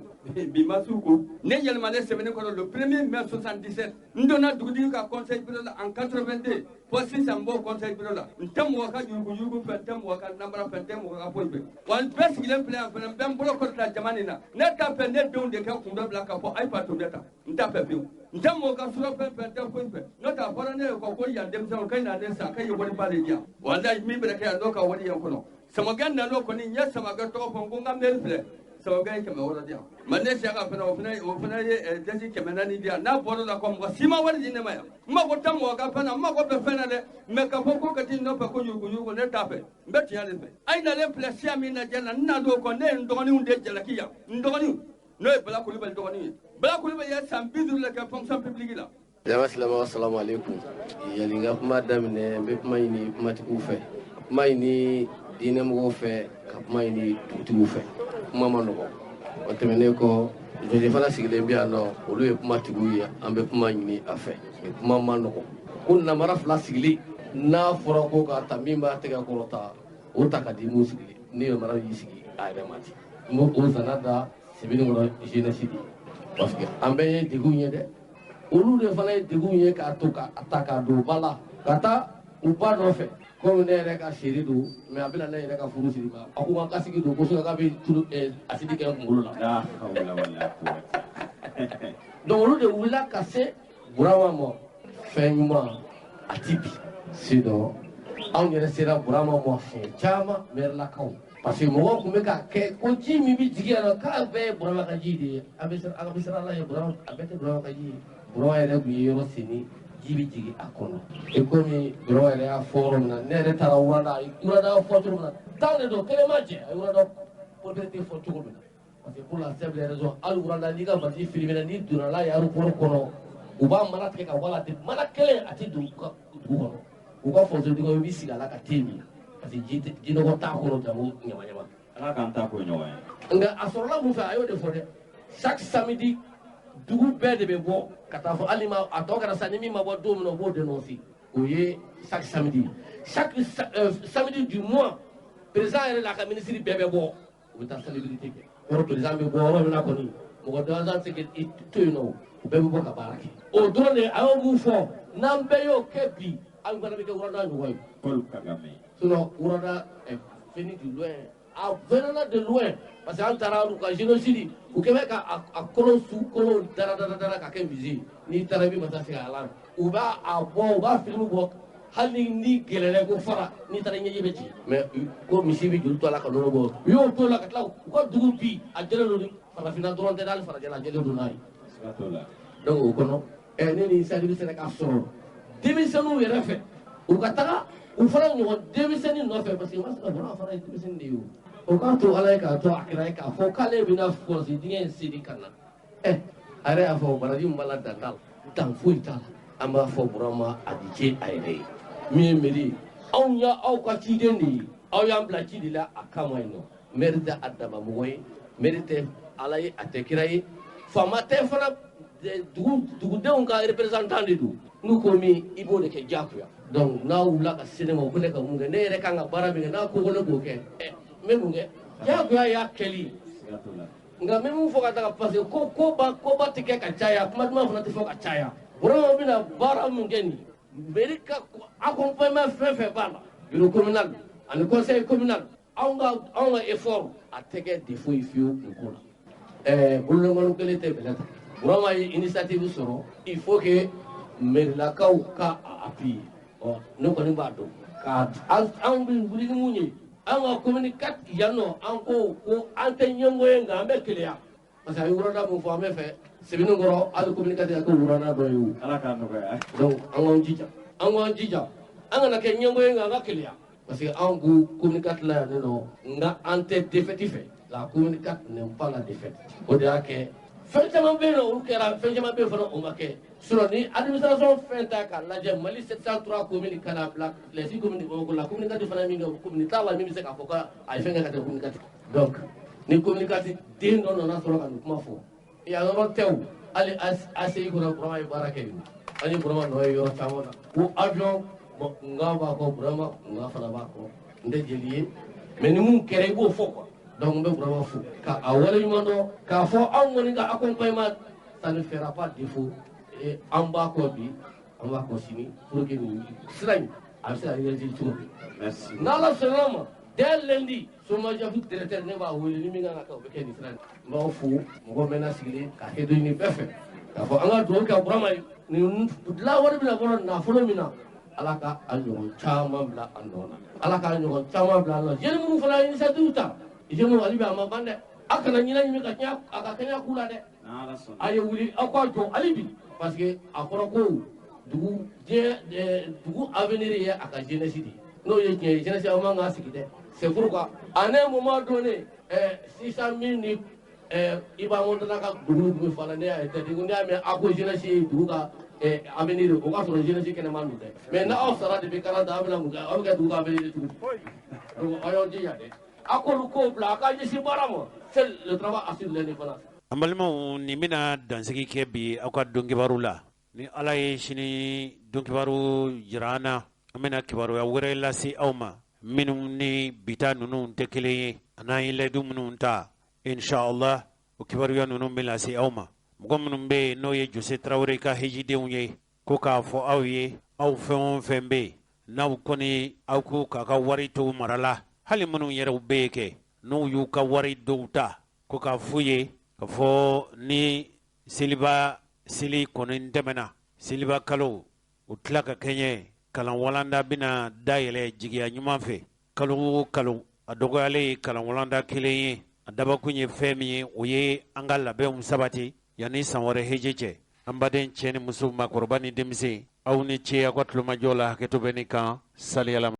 bi ma s'u ko ne yɛlɛmalen Sebenikɔrɔ le 1er mai 77 n donna dugutigi ka conseil bureau la en 82 fo sisan n b'o conseil bureau la n tɛ mɔgɔ ka yuruguyurugu fɛ n tɛ mɔgɔ ka namara fɛ n tɛ mɔgɔ ka foyi fɛ wa n bɛɛ sigilen filɛ yan fana n bɛ n bolo kɔrɔta jama nin na ne t'a fɛ ne denw de kɛ kun dɔ bila k'a fɔ a ye fa tun bɛ tan n t'a fɛ fiyewu n tɛ mɔgɔ ka surɔ fɛn fɛn n tɛ foyi fɛ n'o tɛ a fɔra ne ye ko yan denmisɛnw k'a na ne san k'a ye wariba de di yan walayi min bɛ kɛ yan n'o ka wari ye n kɔnɔ Samakɛ nan'o kɔni n ye Samakɛ tɔgɔ fɔ n ko n ka mairie filɛ Samakɛ ye 100 di yan mais ne Siyaka fana o fana ye dɛsi 400 di yan n'a bɔr'o la ko mɔgɔ si ma wari di ne ma yan n mago tɛ mɔgɔ ka fɛn na n mago bɛ fɛn na dɛ mais k'a fɔ ko ka t'i nɔfɛ ko yuruguyurugu ne t'a fɛ n bɛ tiɲɛ de fɛ a ye nalen filɛ siya min lajɛ la n na n'o kɔ ne ye n dɔgɔninw de jalaki yan n dɔgɔninw n'o ye Bala Kulibali dɔgɔnin ye. Bala Kulibali ye san 50 de kɛ fonction publique la. Jama silamɛw assalamu alaikum. Yani n ka kuma daminɛ n bɛ kuma ɲini kumatigiw fɛ, kuma ɲini diinɛmɔgɔw fɛ, ka kuma ɲini dugutigiw fɛ. Kuma ma nɔgɔn. O tɛmɛnen kɔ Jose fana sigilen bɛ yan nɔ, olu ye kumatigiw ye, an bɛ kuma ɲini a fɛ. Kuma ma nɔgɔn. Ko namara fila sigili n'a fɔra ko k'a ta min b'a tɛgɛ kɔrɔta o ta ka di mun sigili ni namara y'i sigi a yɛrɛ man di. N b'o zana da Sebeninkɔrɔ jeunesse de parce que an bɛɛ ye degun ye dɛ. Olu de fana ye degun ye k'a to k'a ta k'a don ba la ka taa u ba nɔfɛ komi ne yɛrɛ ka seri don mais a bɛna ne yɛrɛ ka furu siri ba a ko n ka kasigi don kosɛbɛ k'a bɛ turu asidi kɛ n kunkolo la. Donc olu de wulila ka se Burama ma fɛn ɲuman a ti bi sinon anw yɛrɛ sera Burama ma fiɲɛ caman mɛrilakaw parce que mɔgɔw tun bɛ k'a kɛ ko ji min bɛ jigin yan nɔ k'a bɛɛ ye Burama ka ji de ye a bɛ siran ala ye Burama a bɛɛ tɛ Burama ka ji ye. Burama yɛrɛ tun ye yɔrɔ senni ji bɛ jigin a kɔnɔ et komi Burama yɛrɛ y'a fɔ yɔrɔ min na ne yɛrɛ taara Wurada y'a fɔ cogo min na tan de don kelen ma jɛ a ye Wurada propriété fɔ cogo min na parce que pour la simple raison hali Wurada n'i ka basi filime ni donna n'a ye aéroport kɔnɔ u b'a mana tigɛ ka bɔ a la ten mana kelen a tɛ don dugu kɔnɔ u ka fasodenw i bɛ sigi a la ka te min parce que jinɔgɔ t'a kɔnɔ jango ɲamanɲaman. Ala k'an ta ko ɲɔgɔn ye. Nka a sɔrɔla mun fɛ a y'o de fɔ dɛ chaque samedi dugu bɛɛ de bɛ bɔ ka taa fɔ hali a tɔ kɛra sa ni min ma bɔ don min na o b'o dénoncer o ye chaque samedi samedi du mois président yɛrɛ n'a ka ministre bɛɛ bɛ bɔ u bɛ taa célébrité kɛ yɔrɔ président bɛ bɔ yɔrɔ min na kɔni mɔgɔ gansan tɛ kɛ to yen nɔ u bɛɛ bɛ bɔ ka baara kɛ o dɔrɔn de a y'o mun fɔ n'an bɛɛ y'o kɛ bi an fana bɛ kɛ Wurada ɲɔgɔn ye. Paul Kagame. Sinon Wurada est venu de loin a venant de loin parce que an taara u ka génocide u kɛ bɛ ka a kolon su kolon dara ka kɛ musée n'i taara i bɛ masa segin a la u b'a bɔ u b'a film bɔ hali ni gɛlɛya ko fara n'i taara ɲɛji bɛ ci mais ko misi bɛ joli to a la ka nɔnɔ bɔ u y'o to la ka tila u ka dugu bi a jɛlen don farafinna dɔrɔn tɛ hali farajɛla a jɛlen don n'a ye donc o kɔnɔ ne ni Sadi bɛ se ka sɔrɔ denmisɛnninw yɛrɛ fɛ u ka taga u fana ɲɔgɔn denmisɛnnin nɔfɛ parce que masa Burama fana ye denmisɛnnin de ye o k'a to ala ye k'a to a kira ye k'a fɔ k'ale bɛna kɔlɔsi dingɛ in seni ka na a yɛrɛ y'a fɔ baraji min b'a la dan t'a la dan foyi t'a la an b'a fɔ Burama a di ce a yɛrɛ ye min ye mairie anw y'aw ka ciden de ye aw y'an bila ci de la a kama yen nɔ maire tɛ a dabamɔgɔ ye maire tɛ ala ye a tɛ kira ye faama tɛ fana dugudenw ka représentant de don n'u ko min i b'o de kɛ diyagoya donc n'a wulila ka se ne ma u ko ne ka mun kɛ ne yɛrɛ kan ka baara min kɛ n'a ko ne b'o kɛ n bɛ mun kɛ diyagoya y'a kɛli nka n bɛ mun fɔ ka taga parce que koba tɛ kɛ ka caya kuma duman fana tɛ fɔ ka caya Burama bɛna baara min kɛ nin mairie ka accompagnement fɛn fɛn b'a la bureau communal ani conseil communal anw ka effort a tɛ kɛ défaut ye fiyewu nin ko la bololankɔni kelen tɛ bɛlɛ ta Burama ye initiative sɔrɔ il faut que mairilakaw ka appuyer ne kɔni b'a dɔn ka anw bɛ wuli ni mun ye an ka commune 4 yan nɔ an ko an tɛ ɲɛmɔgɔ ye nka an bɛ keleya parce que a ye Wurada mun fɔ an bɛ fɛ Sebeninkɔrɔ hali commune 4 a kɛ Wurada dɔ ye o Ala k'a nɔgɔya donc an k'an jija an kana kɛ ɲɛmɔgɔ ye nka an ka keleya parce que anw ko commune 4 la yan nɔ nka an tɛ défaite fɛ la commune 4 n'aime pas la défaite o de y'a kɛ fɛn caman bɛ yen nɔ olu kɛra fɛn caman bɛ yen fana o ma kɛ sinon ni administration fɛn ta k'a lajɛ Mali 703 communes ka na bila les 6 communes de Bamakɔ la commune 4 fana min kɛ commune t'a la min bɛ se k'a fɔ k'a ye fɛn kɛ ka tɛmɛ commune 4 donc ni commune 4 den dɔ nana sɔrɔ ka nin kuma fɔ yan yɔrɔ tɛ o hali ACI kɔnɔ Burama ye baara kɛ yen an ye Burama nɔ ye yɔrɔ caman na ko avion nga b'a kɔ Burama nga fana b'a kɔ n tɛ jeli ye mais ni mun kɛra i b'o fɔ quoi donc n bɛ Burama fo ka a wale ɲuman dɔn k'a fɔ anw kɔni ka accompagnement ça ne fera pas défaut an b'a kɔ bi an b'a kɔ sini pour que nin sira in a bɛ se ka réaliser cogo min n'Ala sɔnn'a ma dès lundi chômage directeur ne b'a wele ni min kan ka kɛ o bɛ kɛ nin sira in n b'aw fo mɔgɔ mɛnna sigilen ka kɛ dɔ ɲini bɛɛ fɛ k'a fɔ an ka dugawu kɛ Burama ye nin lawari bɛna bɔ nafolo min na Ala ka a ɲɔgɔn caman bila an nɔ na Ala k'a ɲɔgɔn caman bila an nɔ jeune minnu fana ye initiative ta jeune hali bi a ma ban dɛ a kana ɲinɛ ɲimi ka kɛɲɛ a ka kɛɲɛ k'u la dɛ a ye wuli aw k'a jɔ hali bi parce que a fɔra ko dugu avenir ye a ka jeunesse de n'o ye tiɲɛ ye jeunesse aw man k'a sigi dɛ c'est pourquoi à un moment donné 600 000 ni iba montana ka dugu fana ne ya tete ko ne me ako jeunesse dugu ka avenir o ka sɔrɔ jeunesse kɛnɛ man dɛ mais na aw sara de be karanta aw bɛna mun kɛ aw bɛ kɛ dugu ka avenir tugu donc aw y'aw jija dɛ a k'olu kow bila a ka ɲɛsin baara ma c'est le travail assure l'indépendance. An balimaw nin bɛna dansigi kɛ bi aw ka dɔn kibaru la ni ala ye sini dɔn kibaru jira an na an bɛna kibaruya wɛrɛ lase aw ma minnu ni bita ninnu tɛ kelen ye an'an ye layidu minnu ta inshallah o kibaruya ninnu bɛ lase aw ma mɔgɔ minnu bɛ yen n'o ye Jose Traoré ka hejidenw ye ko k'a fɔ aw ye aw fɛn o fɛn bɛ yen n'aw kɔni aw ko k'a ka wari to mara la hali minnu yɛrɛw bɛ yen kɛ n'u y'u ka wari dɔw ta ko k'a f'u ye k'a fɔ ni seliba seli kɔni tɛmɛna seliba kalo u tila ka kɛɲɛ kalan walanda bɛna dayɛlɛ jigiya ɲuman fɛ kalo o kalo a dɔgɔyalen ye kalan walanda kelen ye a dabakun ye fɛn min ye o ye an ka labɛnw sabati yanni san wɛrɛ heji cɛ an baden cɛ ni muso maakɔrɔba ni denmisɛn aw ni ce aw ka tulomajɔ la hakɛto bɛ nin kan saliyala